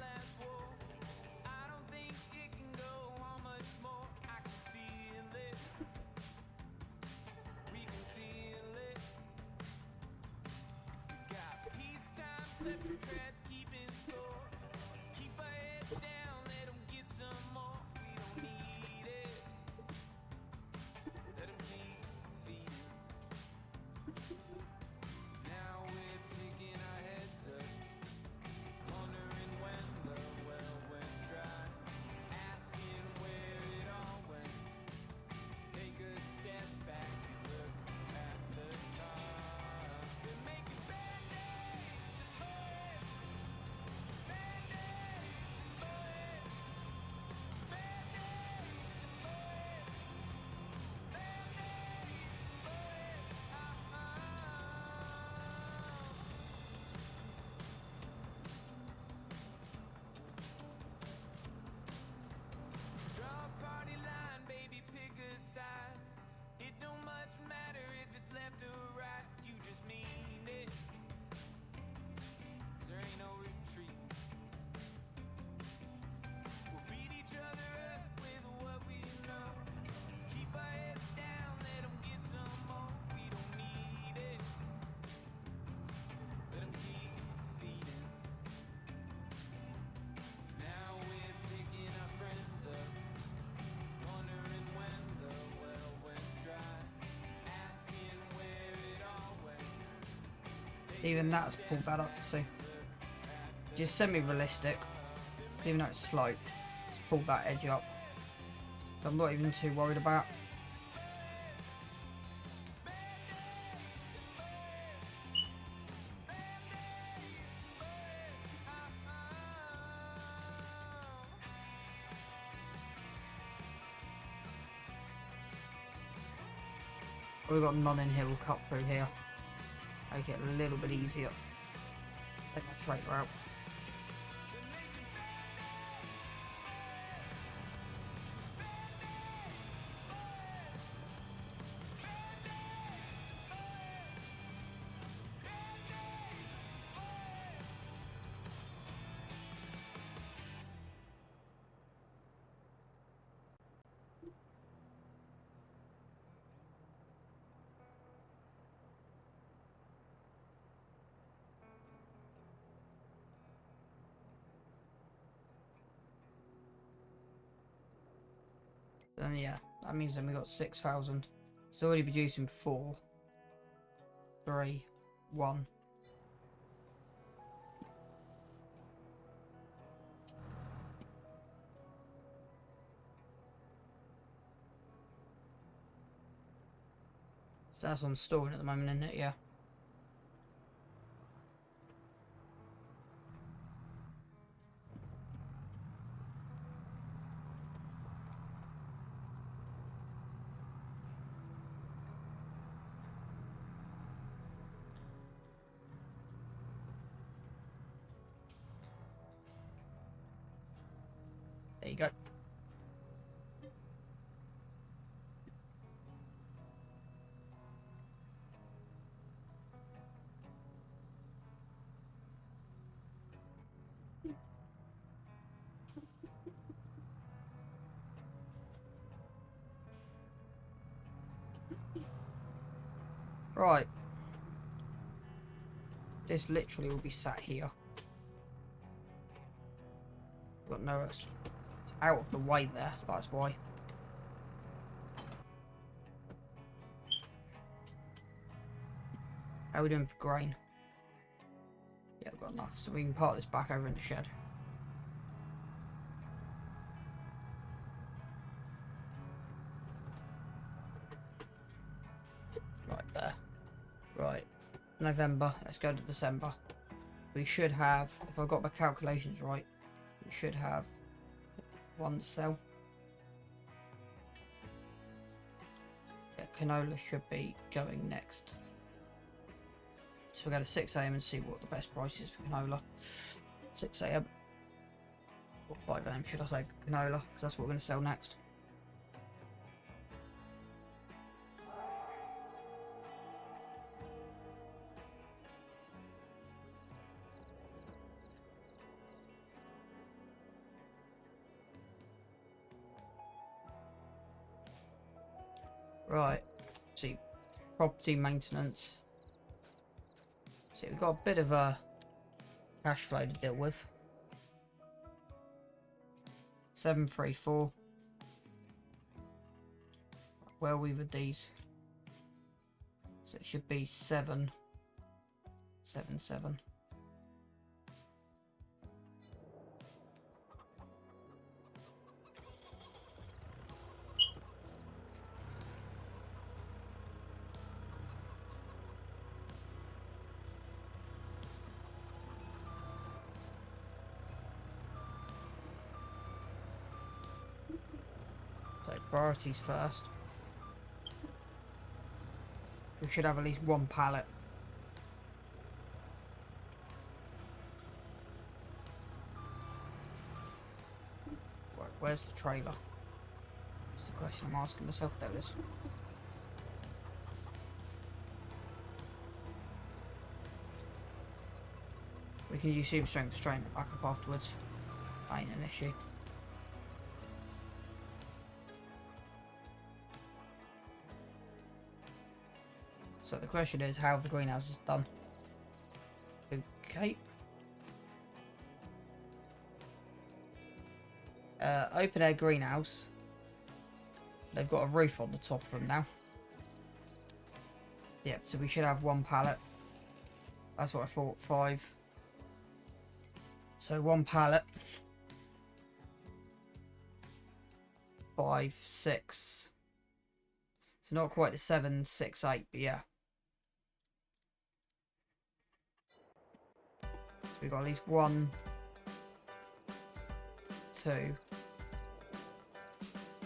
Even that's pulled that up, see. Just semi-realistic. Even though it's slow, it's pulled that edge up. I'm not even too worried about. We've got none in here, we'll cut through here. Make it a little bit easier. Take my trailer out. Then yeah, that means then we got 6,000. It's already producing 4, 3, 1. So that's on storing at the moment, isn't it? Yeah. There you go. Right. This literally will be sat here. Got no rest. It's out of the way there, that's why. How are we doing for grain? Yeah, we've got enough, so we can park this back over in the shed. Right there. Right. November, let's go to December. We should have, if I've got my calculations right, we should have 1 to sell. Yeah, canola should be going next. So we'll go to 6 AM and see what the best price is for canola. 6 AM. Or 5 AM should I say for canola, because that's what we're going to sell next. Right, see, property maintenance. See, we've got a bit of a cash flow to deal with. 734. Where are we with these? So it should be 777. So priorities first. We should have at least 1 pallet. Right, where's the trailer? That's the question I'm asking myself. There it is. We can use super strength to strain it back up afterwards. Ain't an issue. So the question is, how have the greenhouses done? Okay. Open air greenhouse. They've got a roof on the top of them now. Yep, so we should have 1 pallet. That's what I thought, 5. So 1 pallet. 5, 6. So not quite the 7, 6, 8, but yeah. So we've got at least 1, 2.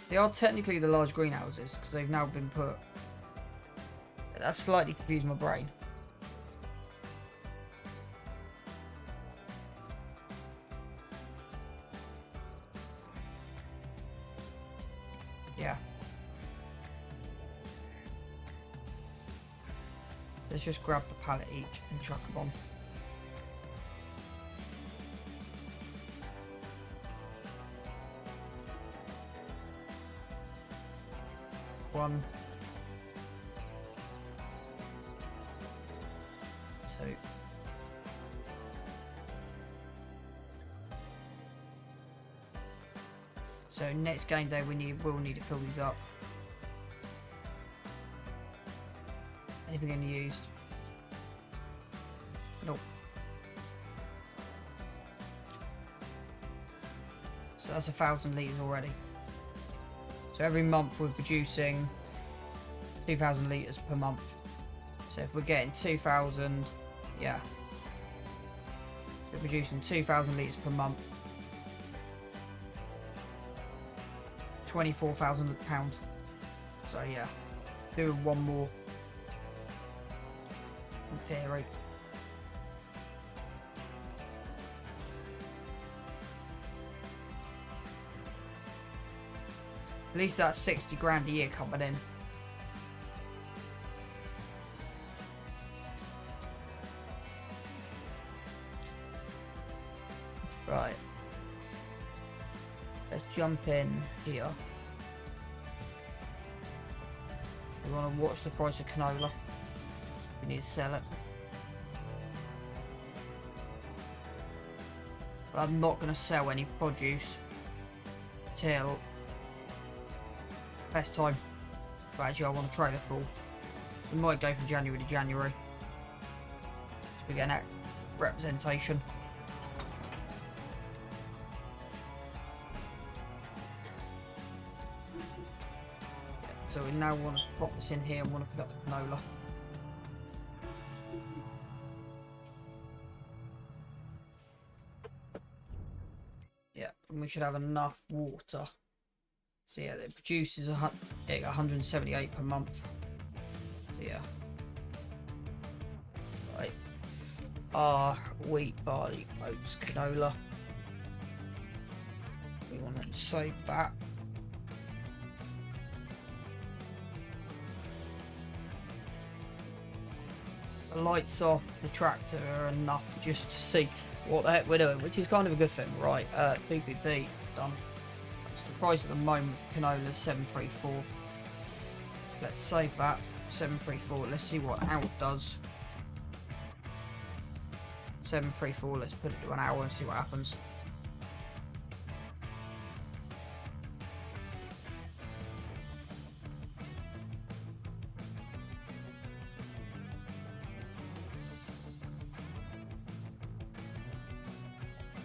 So they are technically the large greenhouses because they've now been put. That slightly confused my brain. Yeah. So let's just grab the pallet each and chuck them on. One, 2. So next game day we'll need to fill these up. Anything unused? Nope. So that's 1,000 litres already. So every month we're producing 2,000 litres per month. So if we're getting 2,000, yeah. So we're producing 2,000 litres per month. £24,000. So yeah, doing one more in theory. At least that's 60 grand a year coming in. Right. Let's jump in here. We want to watch the price of canola. We need to sell it. But I'm not going to sell any produce till best time. But actually I want to trailer full. We might go from January to January. So we get that representation. So we now want to pop this in here and want to pick up the canola. Yeah, and we should have enough water. So yeah, it produces 178 per month. So yeah. Right. Wheat, barley, oats, canola. We want to save that. The lights off the tractor are enough just to see what the heck we're doing, which is kind of a good thing. Right, BBB done. So the price at the moment of canola is 734. Let's save that. 734. Let's see what out does. 734. Let's put it to an hour and see what happens.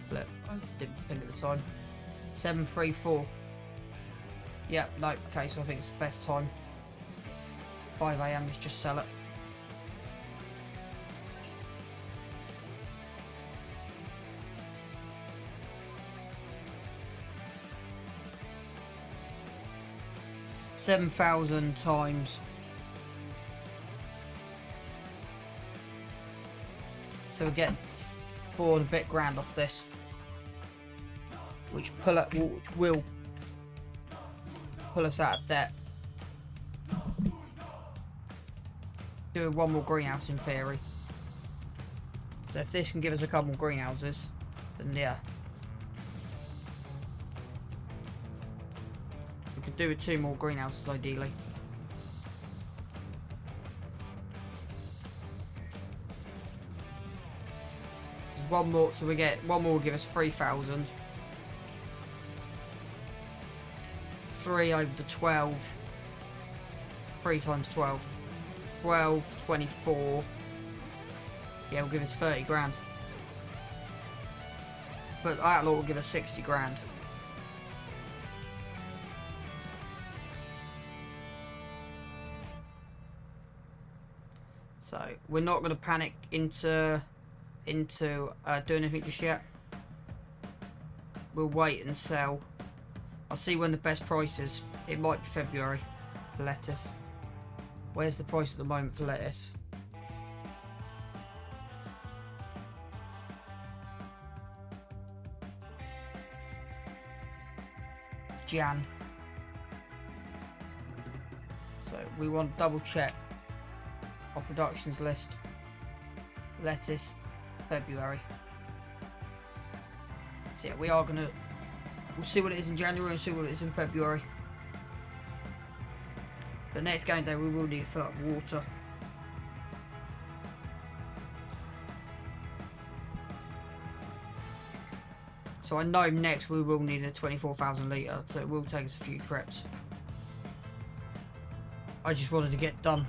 Flip. I didn't think at the time. 734. Yeah, no, okay, so I think it's the best time. 5 AM, let's just sell it. $7,000 times. So we're getting 4 and a bit grand off this. Which will pull us out of debt. Doing one more greenhouse in theory. So if this can give us a couple more greenhouses, then yeah. We could do with 2 more greenhouses ideally. One more, so we get one more will give us 3,000. 3 over the 12. 3 times 12. 12, 24. Yeah, will give us 30 grand. But that lot will give us 60 grand. So we're not going to panic into doing anything just yet. We'll wait and sell. I'll see when the best price is. It might be February for lettuce. Where's the price at the moment for lettuce? Jan. So we want to double check our productions list. Lettuce, February. So yeah, we are gonna. We'll see what it is in January and see what it is in February. The next game day we will need to fill up water. So I know next we will need a 24,000 litre, so it will take us a few trips. I just wanted to get done.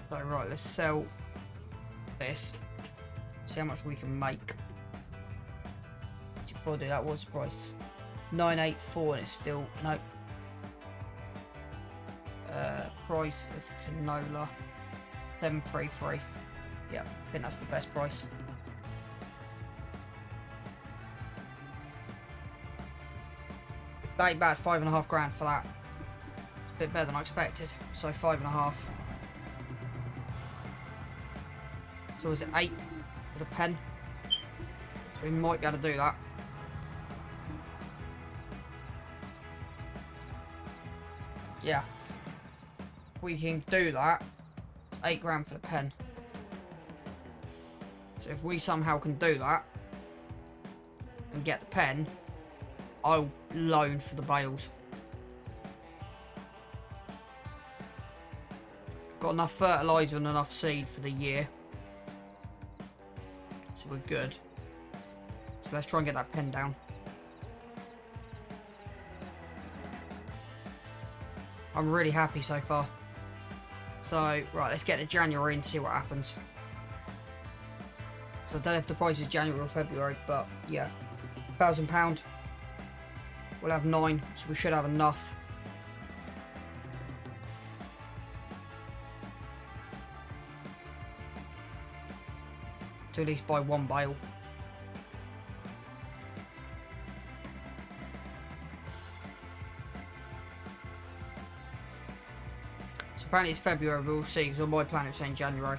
So right, let's sell this. See how much we can make. Body, that was the price. 984 and it's still no. Price of canola 733. Yeah, I think that's the best price. That ain't bad, 5.5 grand for that. It's a bit better than I expected. So 5.5. So is it 8 for the pen? So we might be able to do that. Yeah. We can do that. It's 8 grand for the pen. So if we somehow can do that and get the pen, I'll loan for the bales. Got enough fertiliser and enough seed for the year. So we're good. So let's try and get that pen down. I'm really happy so far. So, right, let's get to January and see what happens. So I don't know if the price is January or February, but yeah. £1,000. We'll have 9, so we should have enough. To at least buy 1 bale. So apparently it's February, we'll see, because on my plan it's saying January.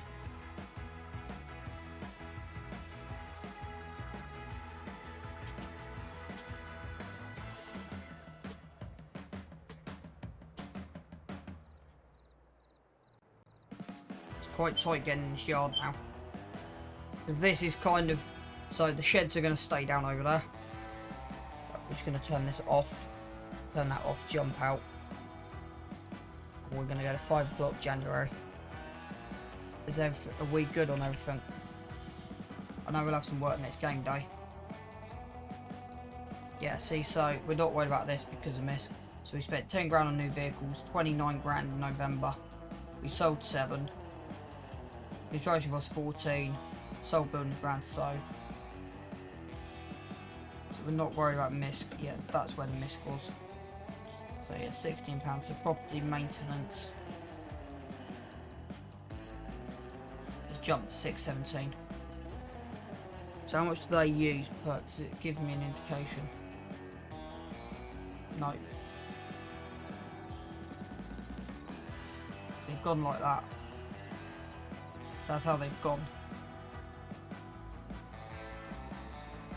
It's quite tight getting in this yard now. Because this is kind of... So the sheds are going to stay down over there. We're just going to turn this off. Turn that off, jump out. We're going to go to 5 o'clock January. Are we good on everything? I know we'll have some work next game day. Yeah, see, so we're not worried about this because of MISC. So we spent 10 grand on new vehicles, 29 grand in November. We sold 7. Construction was 14. Sold building grand, so we're not worried about MISC. Yeah, that's where the MISC was. So yeah, £16. So property maintenance just jumped to 617. So how much do they use per? Does it give me an indication? No. So they've gone like that. That's how they've gone.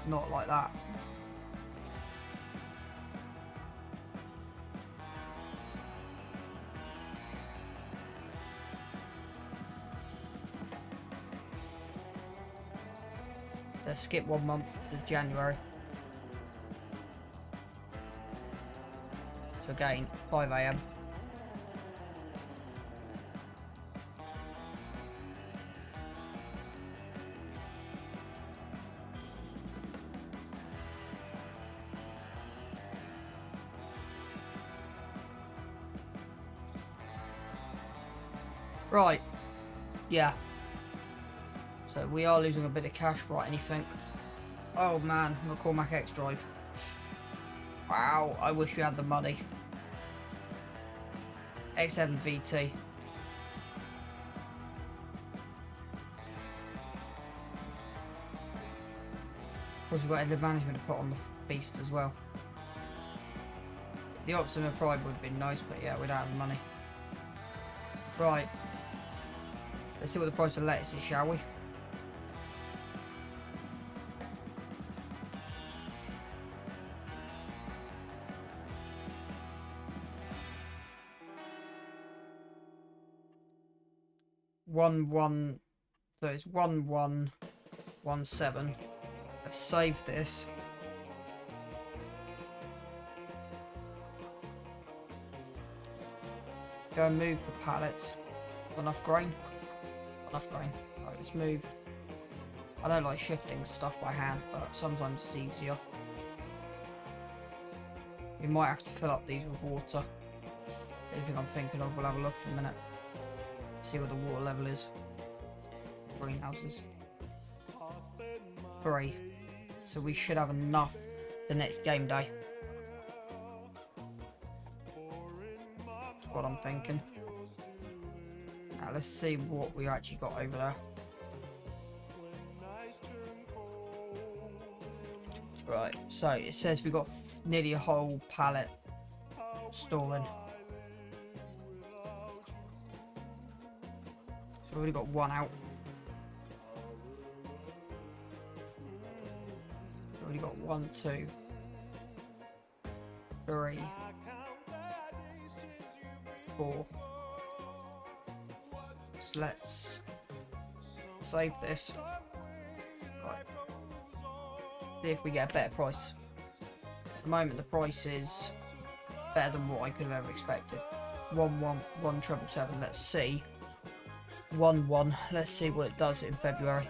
Not like that. Let's skip 1 month to January. So again, 5 AM. Right, yeah. So we are losing a bit of cash, right? Anything? Oh man, McCormack X Drive. Wow, I wish we had the money. X7 VT. Of course, we've got the management to put on the beast as well. The Optima Pride would have been nice, but yeah, we don't have the money. Right. Let's see what the price of lettuce is, shall we? So it's 1117. Let's save this. Go and move the pallets. Enough grain? Enough grain. Right, let's move. I don't like shifting stuff by hand, but sometimes it's easier. We might have to fill up these with water. Anything I'm thinking of, we'll have a look in a minute. See what the water level is. Greenhouses. 3. So we should have enough the next game day. That's what I'm thinking. Now let's see what we actually got over there. Right, so it says we got nearly a whole pallet storing. So we've already got one out. Already got 1, 2, 3, 4. So let's save this. Right. See if we get a better price. At the moment the price is better than what I could have ever expected. 11177. Let's see. 11. Let's see what it does in February.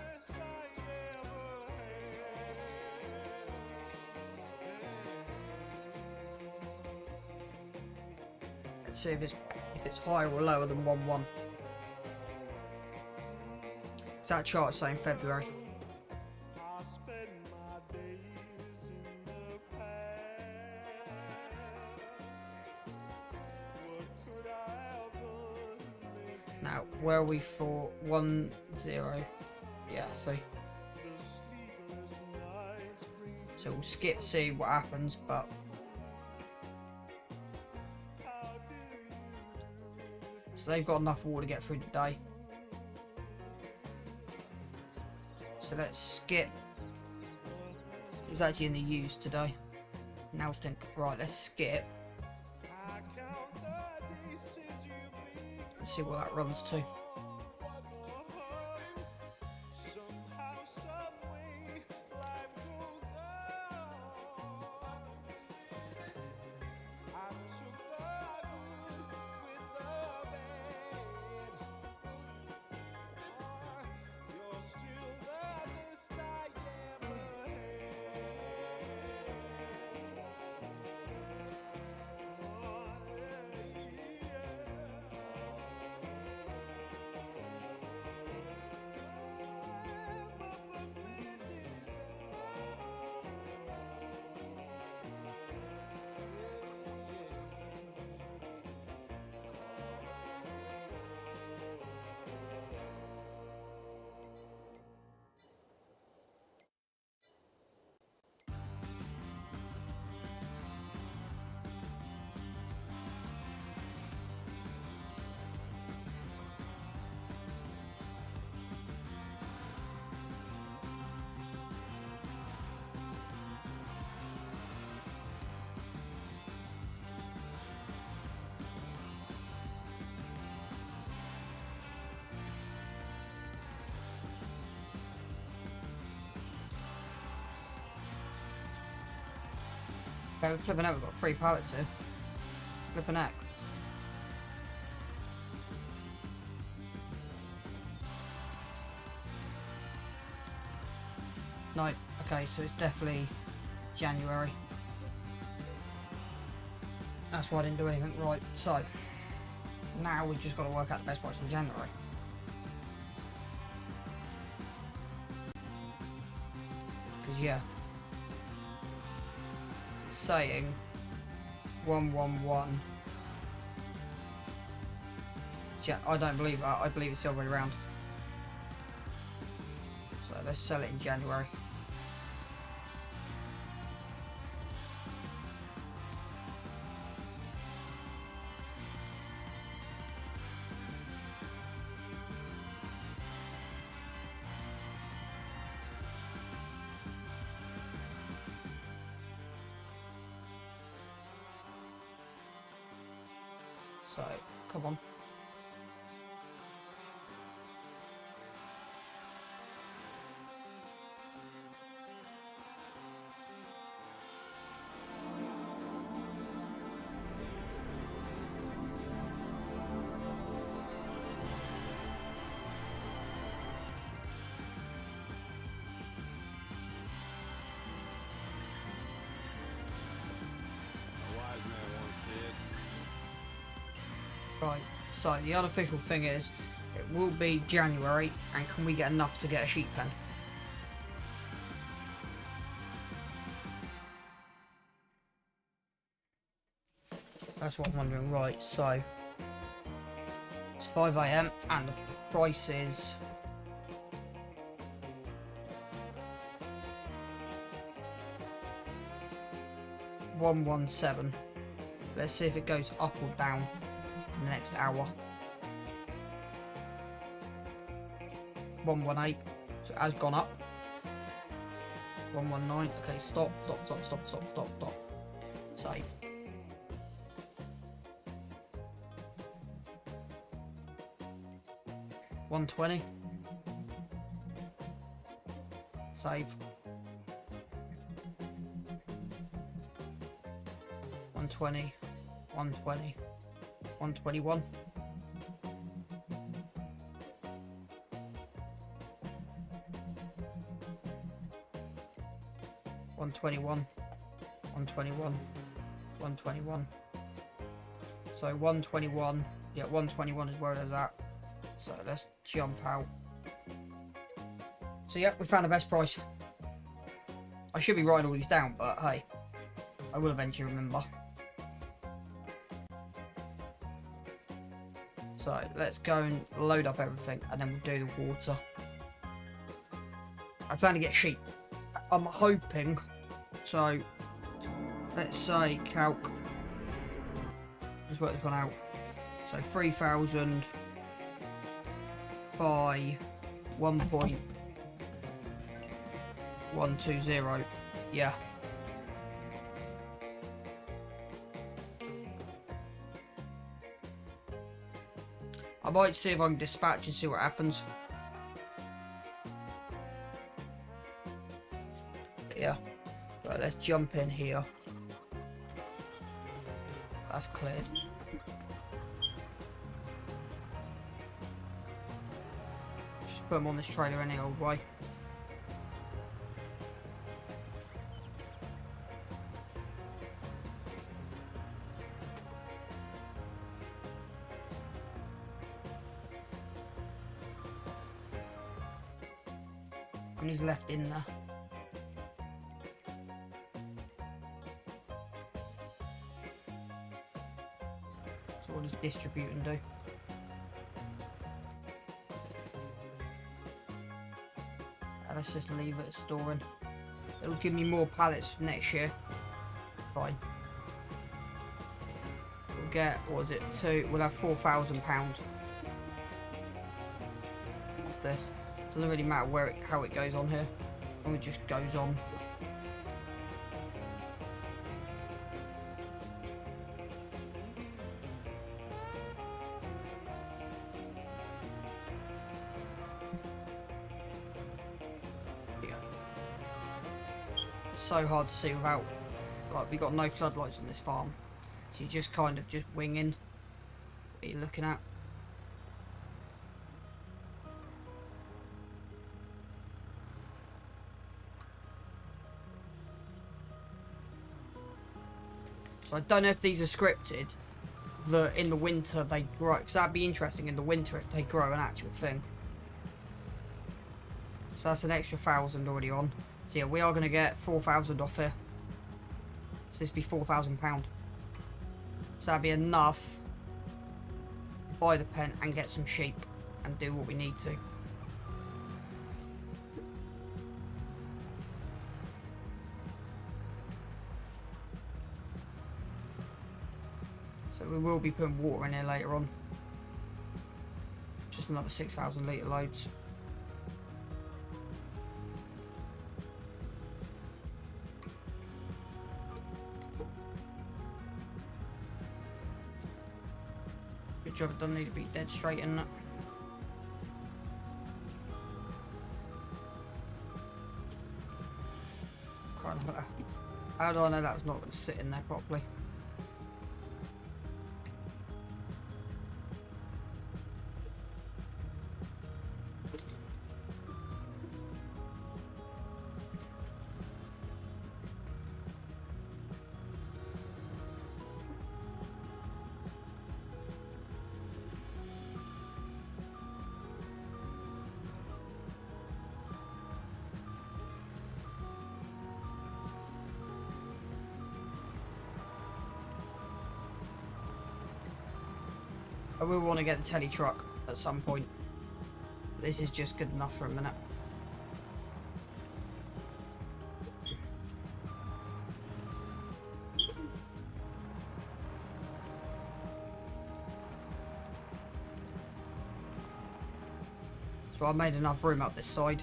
Let's see if it's higher or lower than 11. Is that chart saying February? Now, where are we for 1, 0? Yeah, so we'll skip, see what happens, but so they've got enough water to get through the day. So let's skip. It was actually in the use today. Now think, right, let's skip. Let's see what that runs to. Okay, we've flipping out, we've got 3 pallets here. Flipping out. No, okay, so it's definitely January. That's why I didn't do anything right. So, now we've just got to work out the best price in January. Because, yeah. It's saying 111. I don't believe that. I believe it's the other way around. So, let's sell it in January. So, come on. Right, so the unofficial thing is, it will be January, and can we get enough to get a sheep pen? That's what I'm wondering. Right, so it's 5 AM and the price is $117. Let's see if it goes up or down in the next hour. 118. So it has gone up. 119. Okay, stop. Save. $120. Save. 120. 120. 121. 121. 121. 121. So 121. Yeah, 121 is where it is at. So let's jump out. So yeah, we found the best price. I should be writing all these down, but hey, I will eventually remember. So let's go and load up everything, and then we'll do the water. I plan to get sheep. I'm hoping. So let's say calc. Let's work this one out. So 3,000 by 1.120. Yeah. I might see if I can dispatch and see what happens. Yeah. Right, let's jump in here. That's cleared. Just put them on this trailer any old way. And he's left in there. So we'll just distribute and do. Let's just leave it storing. It'll give me more pallets for next year. Fine. We'll get, what was it, we'll have £4,000 off this. Doesn't really matter how it goes on here. It just goes on. It's so hard to see without, like, we got no floodlights on this farm, so you're just kind of just winging what you're looking at. So I don't know if these are scripted, that in the winter they grow, because that'd be interesting in the winter if they grow an actual thing. So that's an extra 1,000 already on. So yeah, we are going to get 4,000 off here. So this would be £4,000. So that'd be enough to buy the pen and get some sheep and do what we need to. So we will be putting water in here later on. Just another 6,000 litre loads. Good job, it doesn't need to be dead straight in it. How do I know that was not going to sit in there properly? I will want to get the telly truck at some point. This is just good enough for a minute. So I made enough room up this side,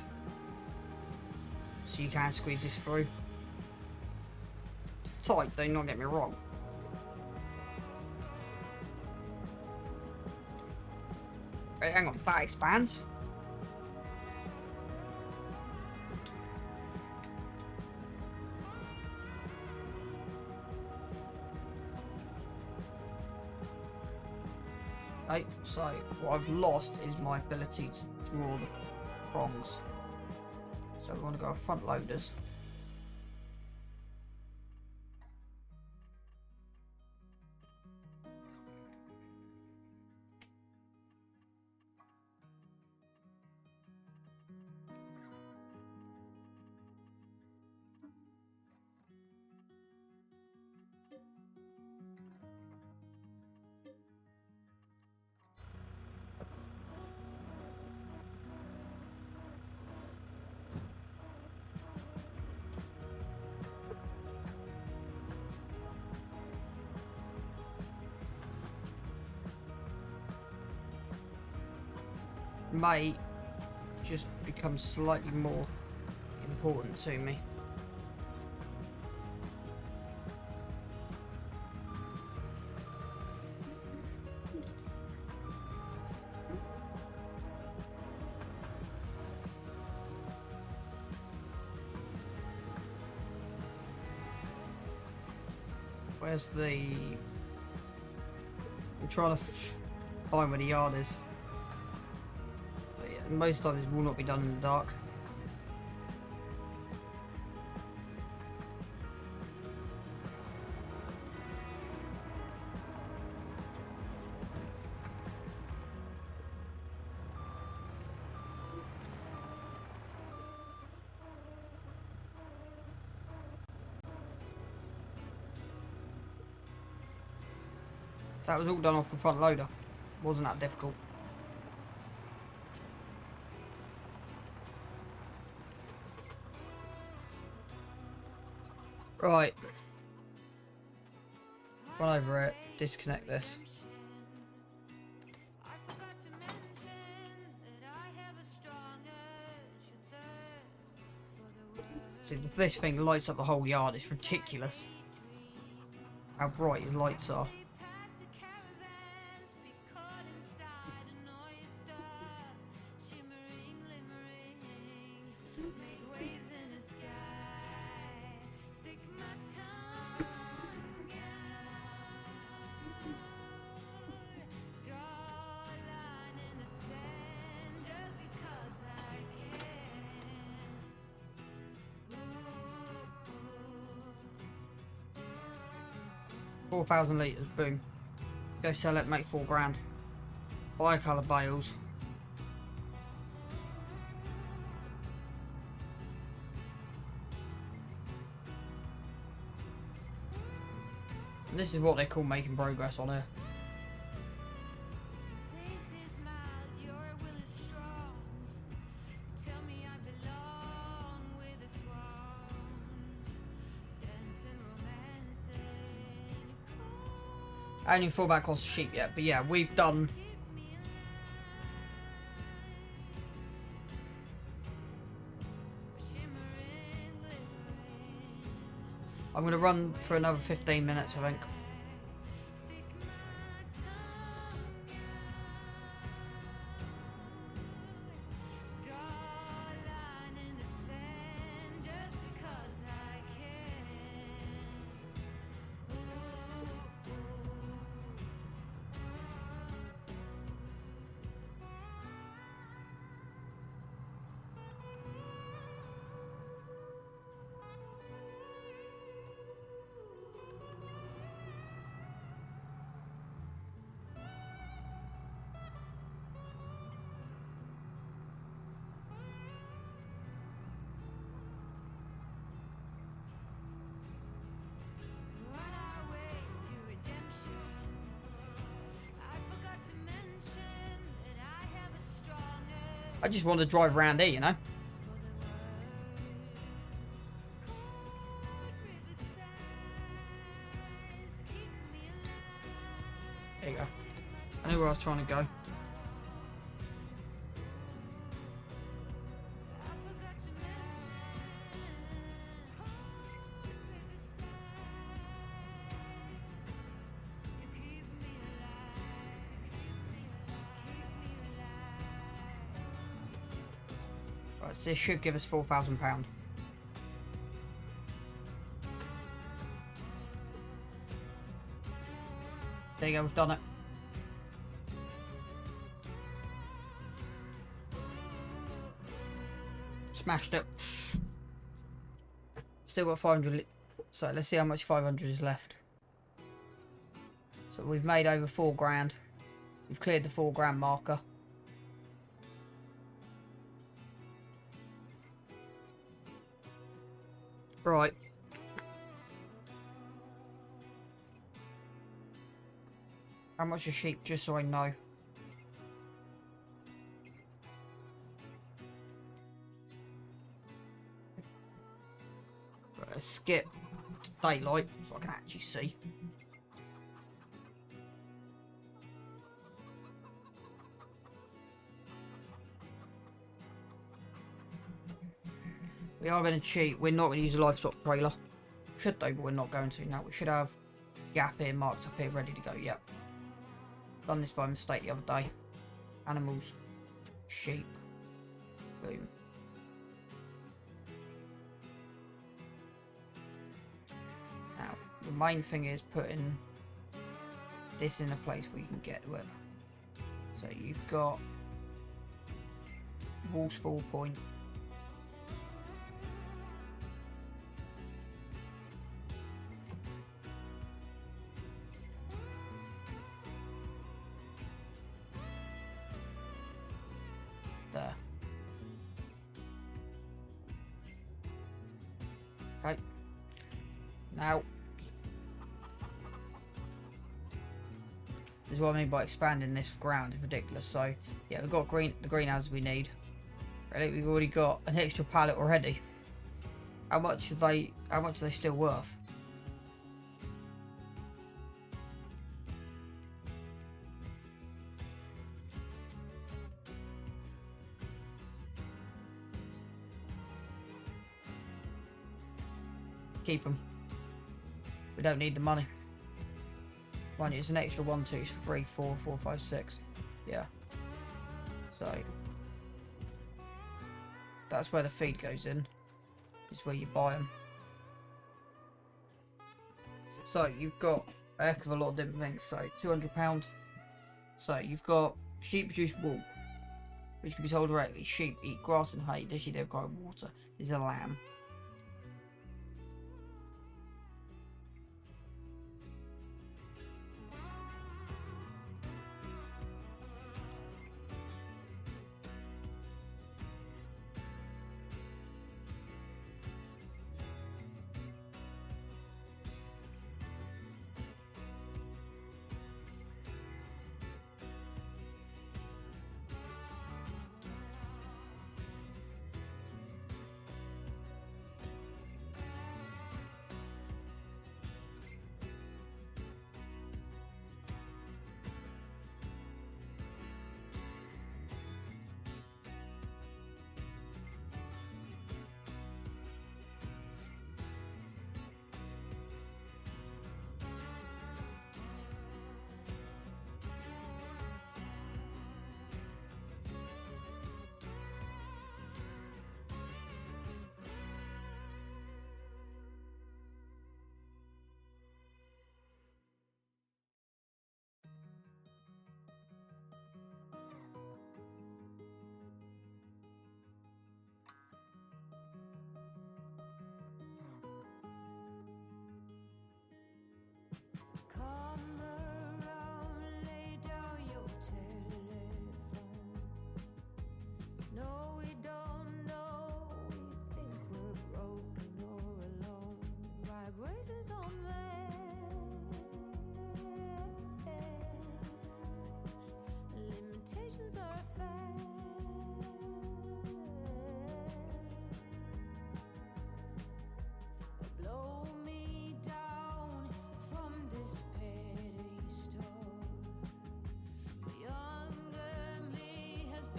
so you can squeeze this through. It's tight, do not get me wrong. Wait, hang on, that expands? Right, so what I've lost is my ability to draw the prongs. So we want to go front loaders. May just become slightly more important to me. Where's the... I'm trying to find where the yard is. Most times it will not be done in the dark. So that was all done off the front loader. Wasn't that difficult. Right. Run over it, disconnect this. See, if this thing lights up the whole yard, it's ridiculous how bright his lights are. $4,000 litres, boom. Go sell it, make $4 grand. Bi-colour bales. And this is what they call making progress on here. I haven't even thought about cost of sheep yet, but yeah, we've done... I'm going to run for another 15 minutes, I think. I just want to drive around here, you know. There you go. I knew where I was trying to go. Right, so this should give us £4,000. There you go, we've done it. Smashed it. Still got 500. So let's see how much 500 is left. So we've made over 4 grand. We've cleared the 4 grand marker. Right. How much a sheep, just so I know. Right, let's skip to daylight so I can actually see. We are going to cheat. We're not going to use a livestock trailer. Should though, but we're not going to. Now we should have gap here marked up here ready to go. Yep. Done this by mistake the other day. Animals. Sheep. Boom. Now, the main thing is putting this in a place where you can get to it. So you've got wall spool point. There. Okay. Now, this is what I mean by expanding this ground. It's ridiculous. So yeah, we've got the greenhouses we need. Really, we've already got an extra pallet already. How much are they still worth? Keep them. We don't need the money. One, it's an extra 1, 2, 3, 4, 4, 5, 6. Yeah. So that's where the feed goes in. Is where you buy them. So you've got a heck of a lot of different things. So £200. So you've got sheep produce wool, which can be sold directly. Sheep eat grass and hay. Additionally, they've got water. There's a lamb.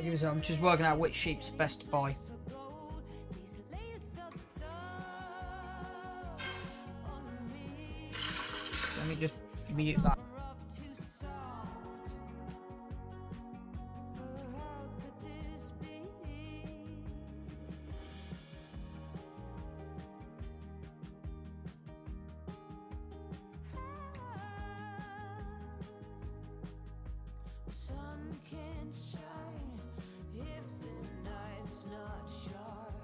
I'm just working out which sheep's best to buy. Let me just mute that. Sun can't shine if the knife's not sharp.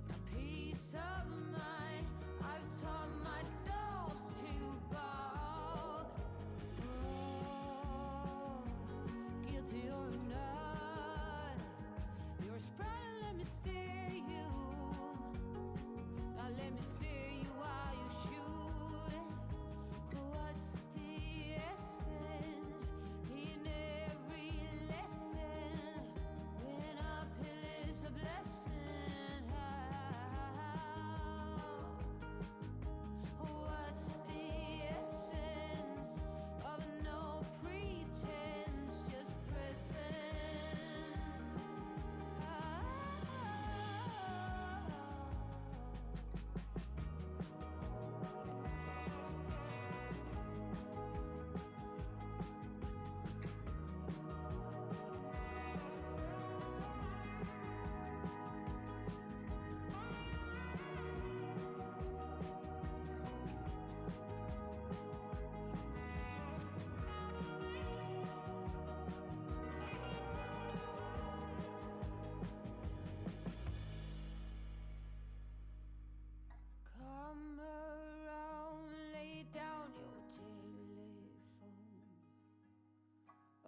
A peace of mind I've taught my dogs to bark. Oh, guilty or not, you're a sprite, let me steer you. Now let me steer you while you shoot. What's the essence in every lesson? When uphill is a blessing. What's the essence of no pretense, just present? Come around, lay down your telephone.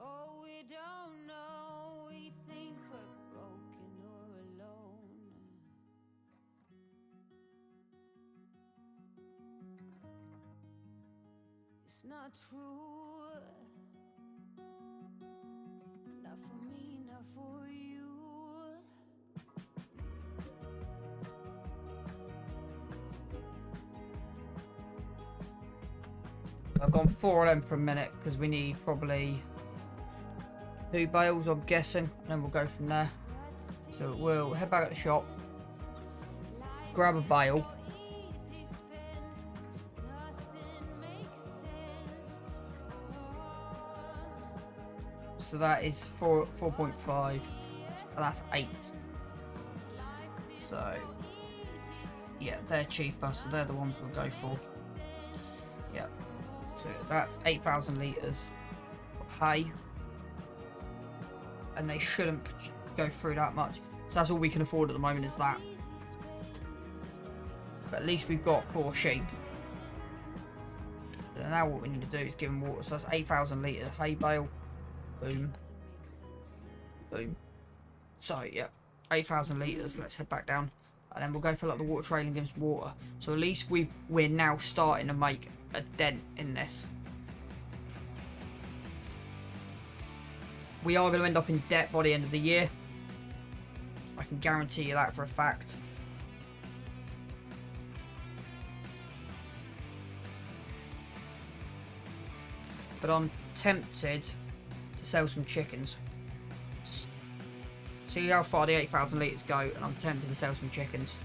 Oh, we don't know, we think we're broken or alone. It's not true. Not for me, not for you. I've gone 4 of them for a minute because we need probably 2 bales, I'm guessing, and then we'll go from there. So we'll head back at the shop, grab a bale. So that is 4.5. That's 8. So yeah, they're cheaper, so they're the ones we'll go for. Yeah. So that's 8,000 litres of hay, and they shouldn't go through that much. So that's all we can afford at the moment, is that. But at least we've got 4 sheep. So now what we need to do is give them water. So that's 8,000 litre hay bale. Boom. Boom. So yeah, 8,000 litres. Let's head back down, and then we'll go fill up the water trailer and give them some water. So at least we're now starting to make a dent in this. We are going to end up in debt by the end of the year. I can guarantee you that for a fact. But I'm tempted to sell some chickens. See how far the 8,000 litres go, and I'm tempted to sell some chickens.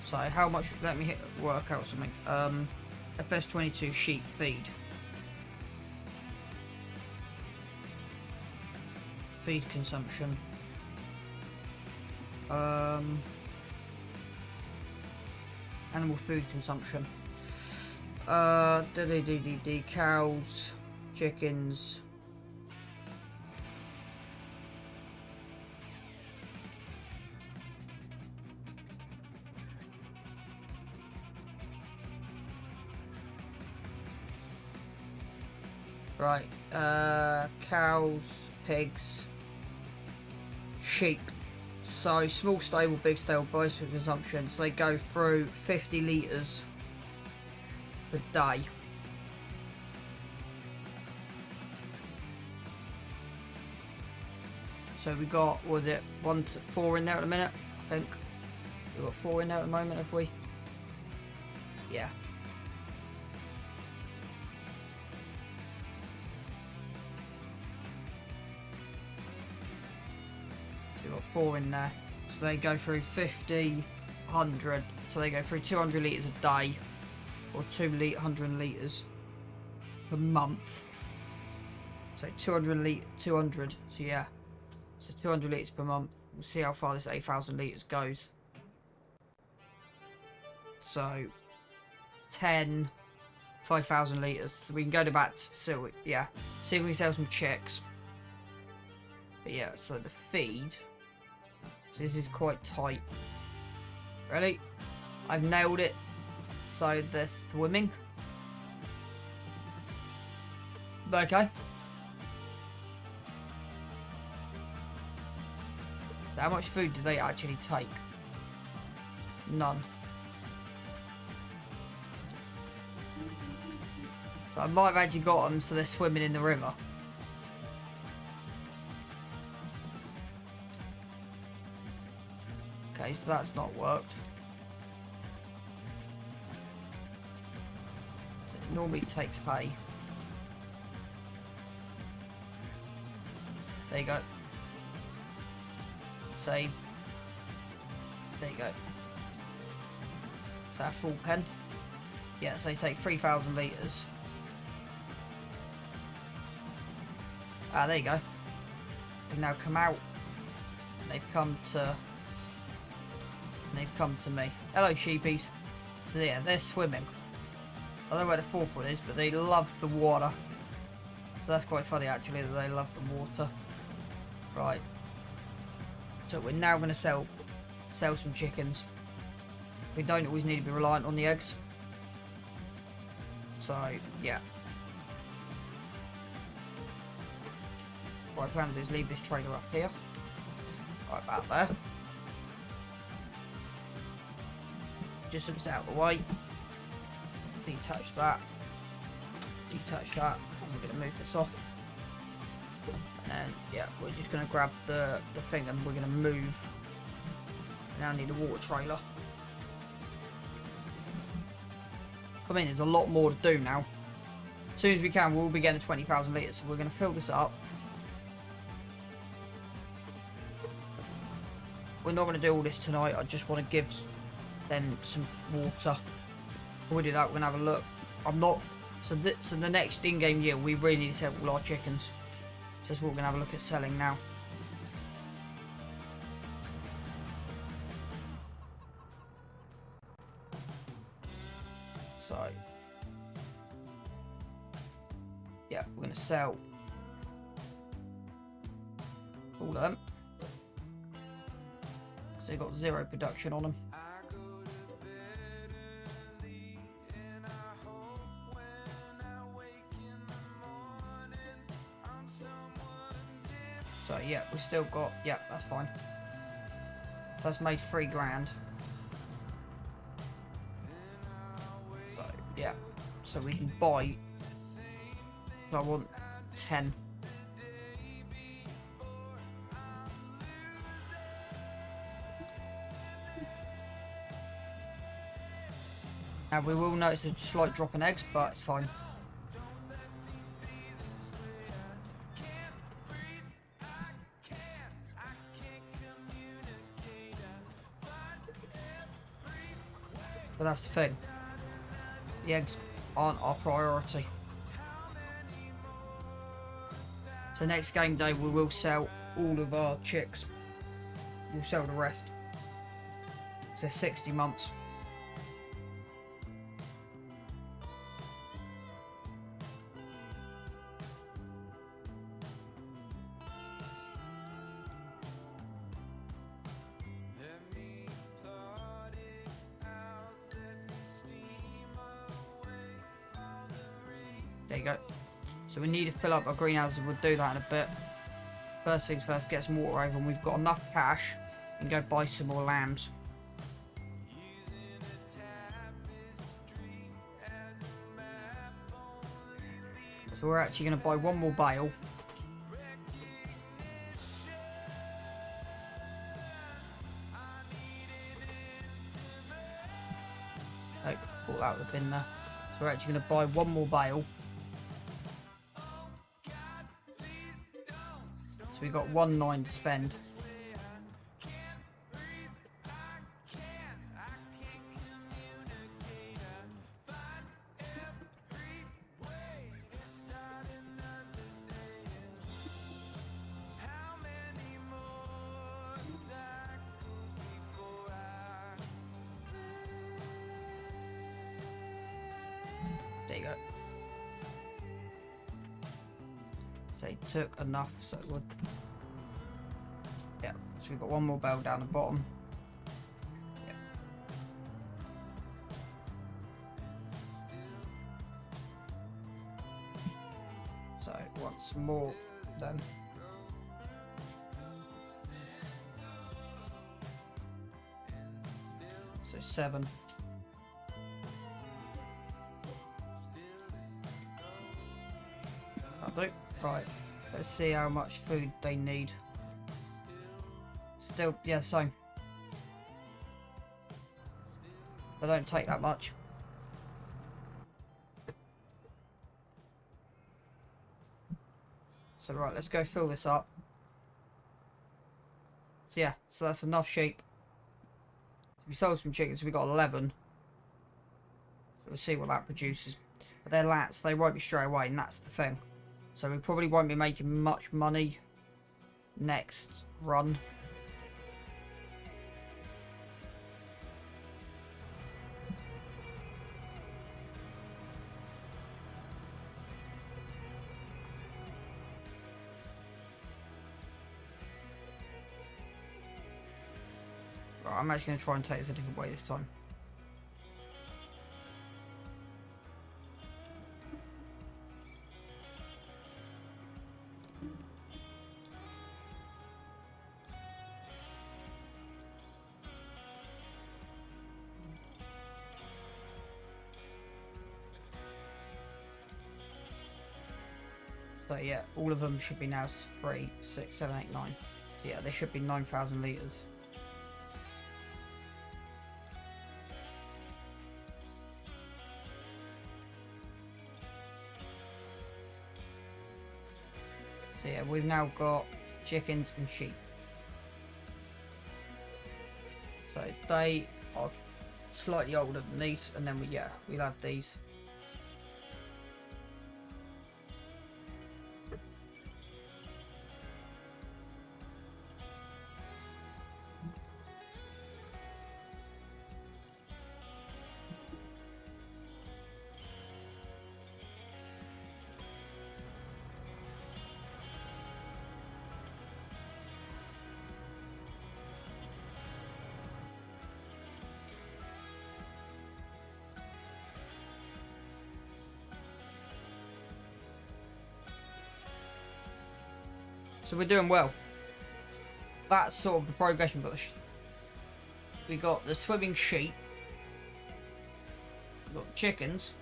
So how much, let me work out something. FS22 sheep feed. Feed consumption. Animal food consumption. Cows, chickens. Right, cows, pigs, sheep. So small stable, big stable, both for consumption. So they go through 50 litres per day. So we got, what was it, 1 to 4 in there at the minute, I think. We've got 4 in there at the moment, have we? Yeah. got 4 in there. So they go through 50, 100. So they go through 200 litres a day, or 200 litres per month. So 200. So yeah, so 200 litres per month. We'll see how far this 8,000 litres goes. So 10, 5,000 litres. So we can go to about, so yeah, see if we can sell some chicks. But yeah, so the feed. So this is quite tight. Ready? I've nailed it. So the swimming. Okay. So how much food do they actually take? None. So I might have actually got them so they're swimming in the river. Okay, so that's not worked. So it normally takes hay. There you go. Save. There you go. Is that a full pen? Yeah, so they take 3,000 litres. Ah, there you go. They've now come out. They've come to me. Hello, sheepies. So yeah, they're swimming. I don't know where the fourth one is, but they love the water. So that's quite funny actually that they love the water. Right. So we're now going to sell some chickens. We don't always need to be reliant on the eggs. So yeah. What I plan to do is leave this trailer up here. Right about there. Just so it's out of the way. Detach that. Detach that. And we're going to move this off. And yeah, we're just going to grab the thing and we're going to move. Now I need a water trailer. I mean, there's a lot more to do now. As soon as we can, we'll be getting 20,000 litres. So we're going to fill this up. We're not going to do all this tonight. I just want to give them some water. Before we do that, we're going to have a look. I'm not... So the next in-game year, we really need to sell all our chickens. So that's what we're going to have a look at selling now. So... yeah, we're going to sell all of them. So they've got 0 production on them. So yeah, we've still got, yeah, that's fine. So that's made 3 grand. So yeah, so we can buy, I want 10. Now we will notice a slight drop in eggs, but it's fine. But that's the thing. The eggs aren't our priority. So next game day we will sell all of our chicks. We'll sell the rest. So 60 months. There you go. So we need to fill up our greenhouses. We'll do that in a bit. First things first, get some water over, and we've got enough cash and go buy some more lambs. So we're actually going to buy one more bale. Oh, fall out of the bin there. So we're actually going to buy one more bale. So we've got 1.9 to spend. So he took enough, so it would. Yeah, so we've got one more bell down the bottom. Yeah. So once more then. So 7. That'll do. Right. Let's see how much food they need. Still, yeah, same. They don't take that much. So right, let's go fill this up. So yeah, so that's enough sheep. We sold some chickens, we got 11. So we'll see what that produces. But they're lats, they won't be straight away, and that's the thing. So we probably won't be making much money next run. Right, I'm actually going to try and take this a different way this time. So yeah, all of them should be now 3, 6, 7, 8, 9. So yeah, they should be 9,000 litres. So yeah, we've now got chickens and sheep. So they are slightly older than these, and then we'll have these. So we're doing well. That's sort of the progression. We got the swimming sheep. We got chickens.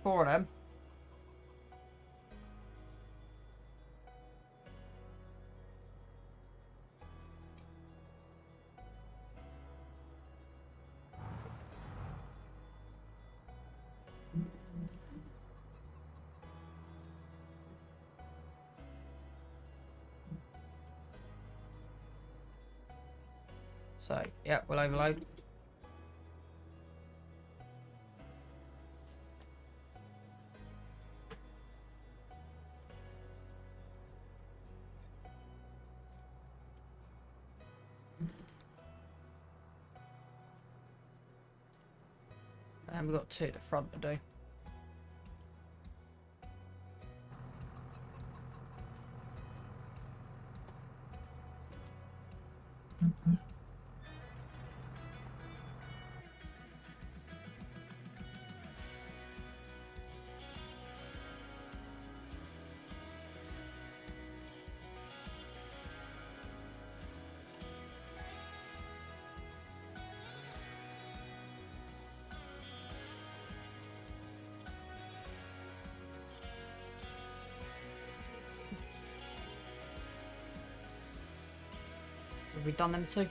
4 of them. So, yeah, we'll overload. And we've got 2 at the front to do. So have we done them 2?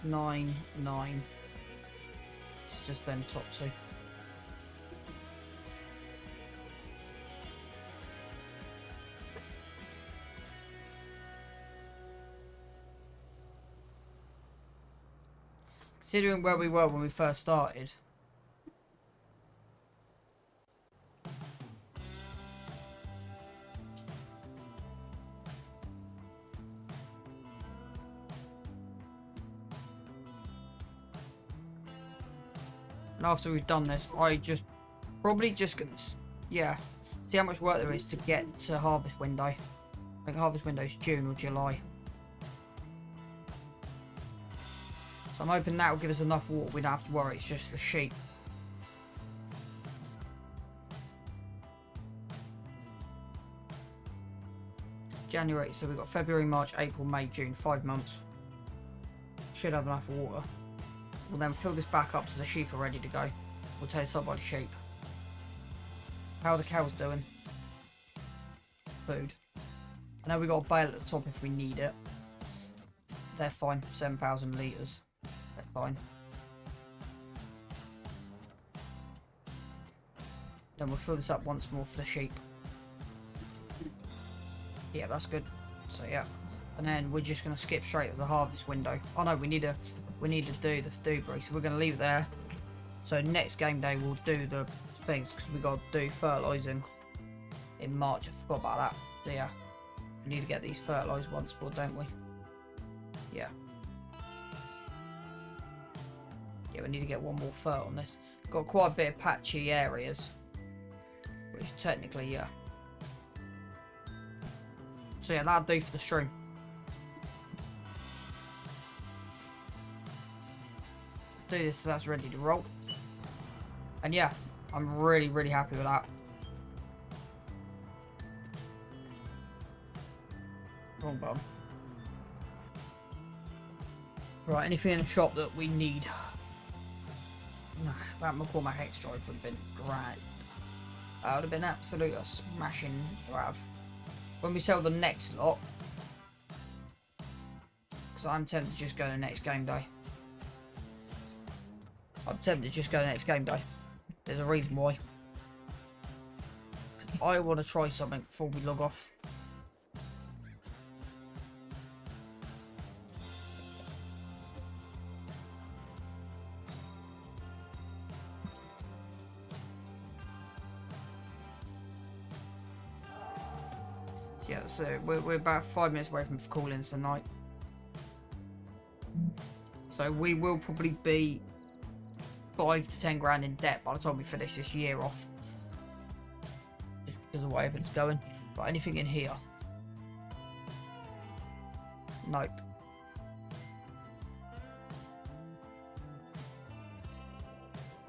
9, 9. It's just them top 2. Considering where we were when we first started. And after we've done this, I just Probably just gonna, yeah, see how much work there is to get to harvest window. I think harvest window is June or July. So I'm hoping that will give us enough water. We don't have to worry. It's just the sheep. January. So we've got February, March, April, May, June. 5 months. Should have enough water. We'll then fill this back up so the sheep are ready to go. We'll take this up by the sheep. How are the cows doing? Food. I know we got a bale at the top if we need it. They're fine. 7,000 litres. They're fine. Then we'll fill this up once more for the sheep. Yeah, that's good. So yeah. And then we're just going to skip straight to the harvest window. Oh no, we need to do the debris. So we're going to leave it there. So next game day we'll do the things because we got to do fertilising in March. I forgot about that. So yeah, we need to get these fertilised once more, don't we? Yeah. Yeah, we need to get one more fert on this. Got quite a bit of patchy areas, which technically, yeah. So yeah, that'll do for the stream. Do this so that's ready to roll. And yeah, I'm really, really happy with that. Wrong button. Right, anything in the shop that we need? Nah, that McCormack X drive would have been great. That would have been absolute a smashing grab. When we sell the next lot, because I'm tempted to just go to next game day. I'm tempted to just go to next game day. There's a reason why. Because I want to try something before we log off. Yeah, so we're about 5 minutes away from calling tonight. So we will probably be 5 to 10 grand in debt by the time we finish this year off. Just because of the way everything's going. But anything in here? Nope.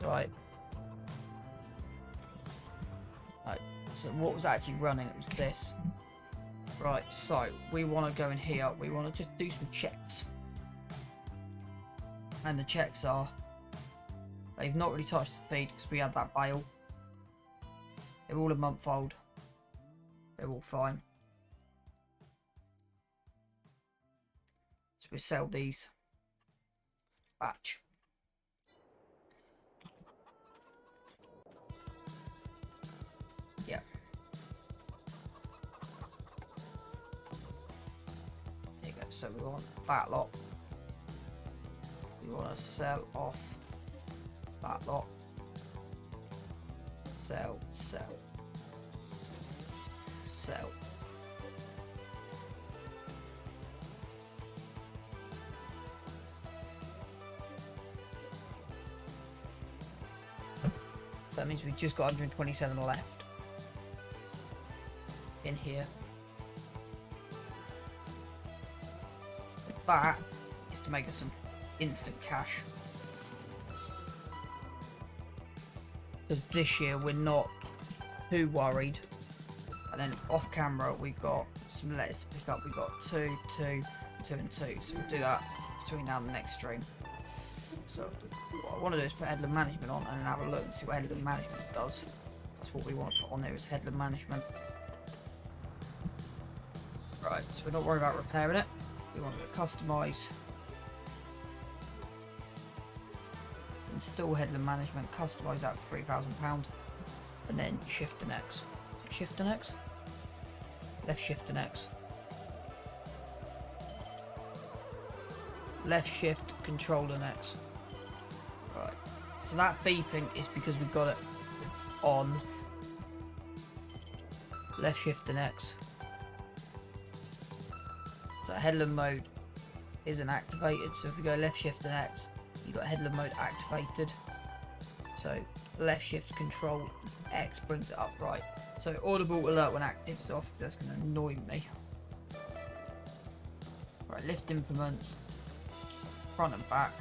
Right. Right. So what was actually running? It was this. Right, so we want to go in here. We want to just do some checks. And the checks are, they've not really touched the feed because we had that bale. They're all a month old. They're all fine. So we sell these. Batch. Yeah. There you go. So we want that lot. We want to sell off that lot. Sell, sell, sell. So that means we've just got 127 left in here. That is to make us some instant cash. Because this year we're not too worried. And then off camera we've got some letters to pick up. We've got 2, 2, 2 and 2. So we'll do that between now and the next stream. So what I want to do is put headland management on and then have a look and see what headland management does. That's what we want to put on there, is headland management. Right, so we're not worried about repairing it. We want to customise. Install headland management, customise that for £3,000. And then shift and X. Shift and X? Left shift and X. Left shift, control and X. Right. So that beeping is because we've got it on. Left shift and X. So headland mode isn't activated. So if we go left shift and X, you've got headland mode activated. So So left shift control X brings it up, right. So audible alert when active is off, that's going to annoy me. Right, lift implements, front and back.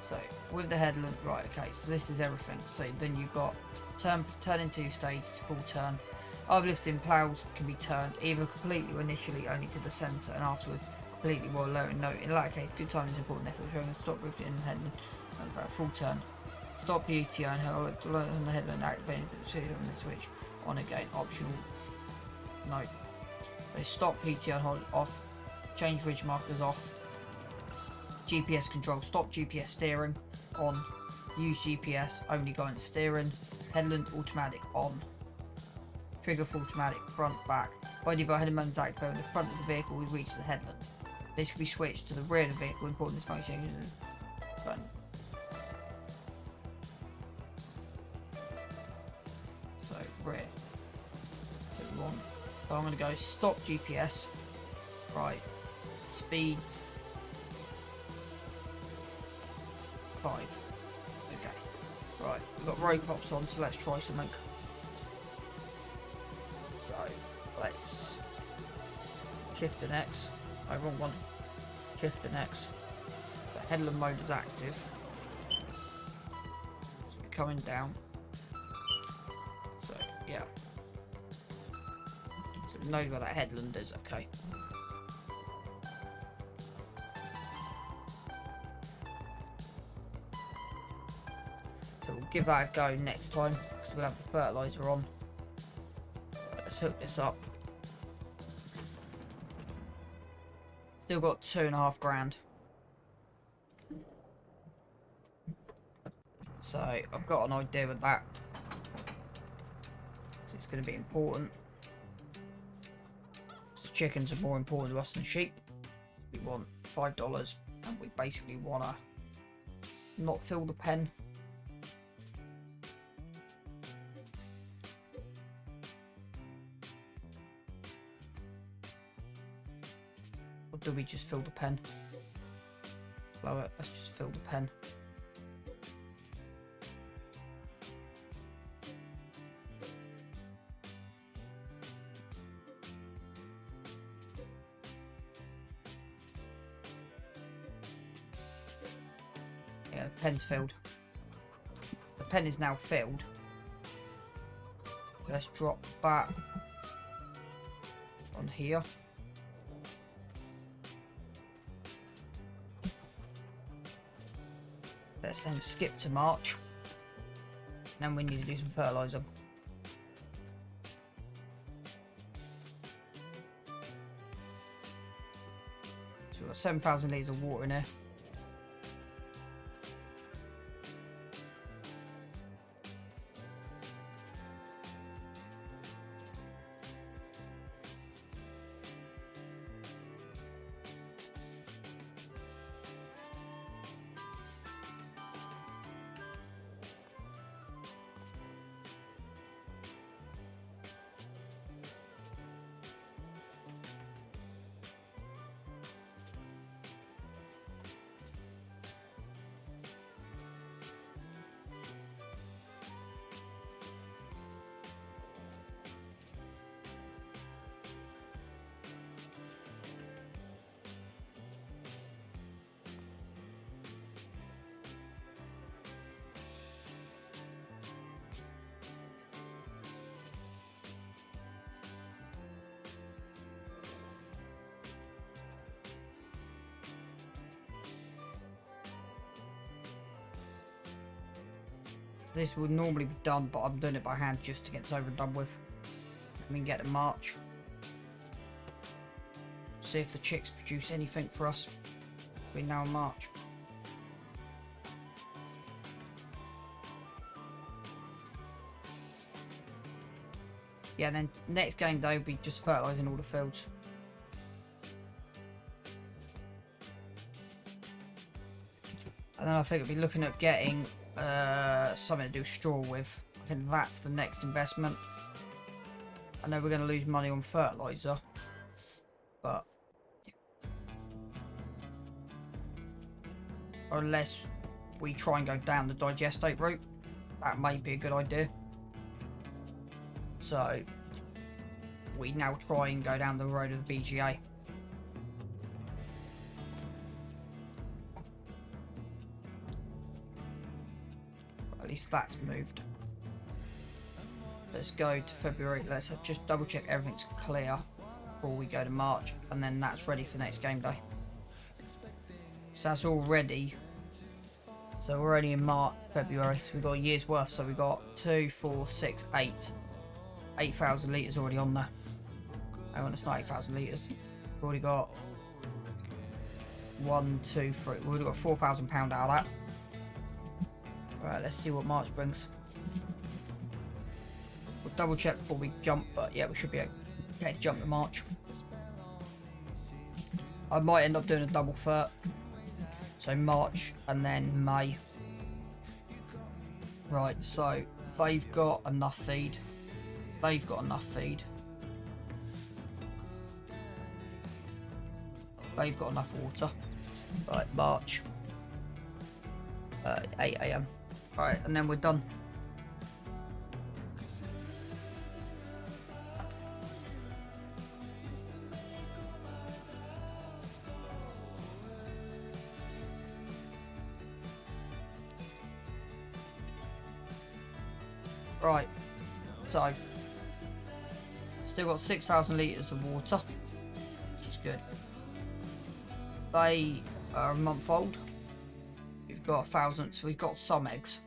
So with the headlamp, right, okay, so this is everything. So then you've got turn in 2 stages, full turn. Other lifting plows can be turned either completely or initially only to the centre and afterwards completely while lowering note. In that case, good timing is important. Therefore, showing a stop lifting and headlamp and full turn. Stop PTO and hold on the headlamp activating the switch on again. Optional note. So stop PTO and hold off. Change ridge markers off. GPS control, stop GPS steering on, use GPS only guidance steering, headlamp automatic on, trigger for automatic front back. By default, headlamp is activated when the front of the vehicle will reach the headlamp. This can be switched to the rear of the vehicle. Important this function is button. So rear. So we want. So I'm going to go stop GPS. Right. Speed. 5. Okay. Right, we've got road cops on, so let's try something. So, let's shift and X. Oh, wrong one. Shift and X. The headlamp mode is active. So we're coming down. So, yeah. So we know where that headland is, okay. So we'll give that a go next time because we'll have the fertilizer on. Let's hook this up. Still got 2.5 grand. So I've got an idea with that. It's going to be important. So chickens are more important to us than sheep. We want $5 and we basically want to not fill the pen. Or do we just fill the pen? Blow it, let's just fill the pen. Yeah, the pen's filled. The pen is now filled. Let's drop that on here. Let's then skip to March. Then we need to do some fertiliser. So we've got 7,000 litres of water in here. This would normally be done, but I'm doing it by hand just to get this over and done with. And we can get to March. See if the chicks produce anything for us between now and March. Yeah, then next game day will be just fertilising all the fields. And then I think we'll be looking at getting something to do straw with. I think that's the next investment. I know we're going to lose money on fertiliser, but yeah. Or unless we try and go down the digestate route, that may be a good idea. So we now try and go down the road of the BGA. At least that's moved. Let's go to February. Let's just double check everything's clear before we go to March, and then that's ready for next game day. So that's all ready. So we're only in March, February, so we've got a year's worth. So we've got 2, 4, 6, 8. 8,000 litres already on there. Hang on, it's not 8,000 litres. We've already got 1, 2, 3. We've already got £4,000 out of that. Right, let's see what March brings. We'll double check before we jump, but yeah, we should be able to jump to March. I might end up doing a double furt. So March and then May. Right, so they've got enough feed. They've got enough feed. They've got enough water. Right, March. 8 AM. Right, and then we're done. Right, so still got 6,000 litres of water, which is good. They are a month old. We've got 1,000, so we've got some eggs.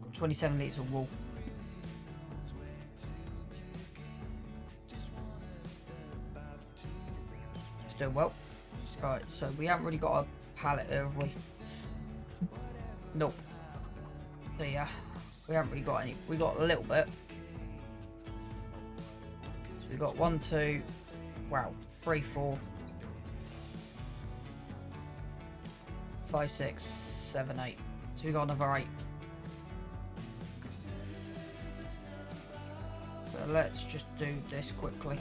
Got 27 litres of wool. It's doing well. Right, so we haven't really got a pallet here, have we? Nope. So yeah, we haven't really got any. We got a little bit. So we got 1, 2, wow, 3, 4, 5, 6, 7, 8. So we got another 8. So let's just do this quickly.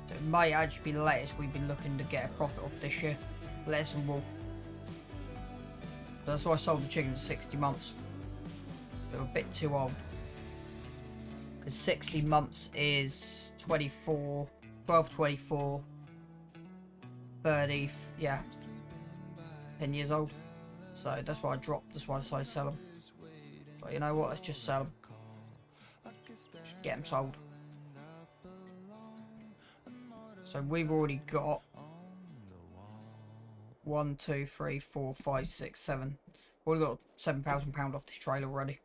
It might actually be lettuce we've been looking to get a profit off this year. Lettuce and wool. That's why I sold the chickens at 60 months. They're a bit too old. Because 60 months is 24, 12, 24, 30, yeah, 10 years old. So that's why I dropped, that's why I decided to sell them. So you know what, let's just sell them. Just get them sold. So we've already got 1, 2, 3, 4, 5, 6, 7. We've already got £7,000 off this trailer already.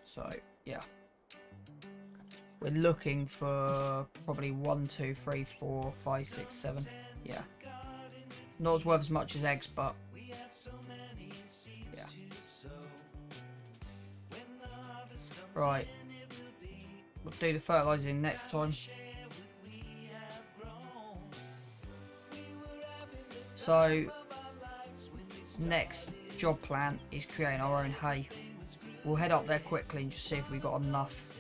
So yeah, we're looking for probably 1, 2, 3, 4, 5, 6, 7. Yeah, not as worth as much as eggs, but yeah. Right. We'll do the fertilising next time. So, next job plan is creating our own hay. We'll head up there quickly and just see if we've got enough.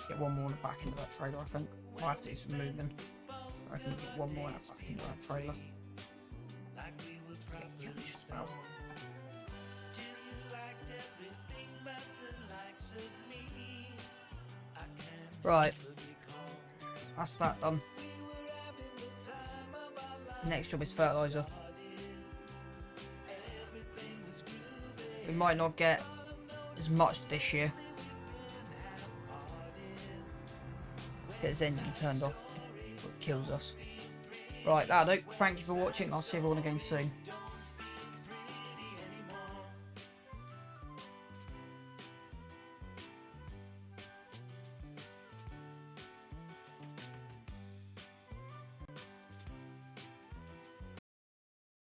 Get one more back into that trailer, I think. I'll have to do some moving. I can get one more back into that trailer. Yeah, just about. Right. That's that done. Next job is fertiliser. We might not get as much this year. get his engine turned off. It kills us. Right, that'll do. Thank you for watching. I'll see everyone again soon.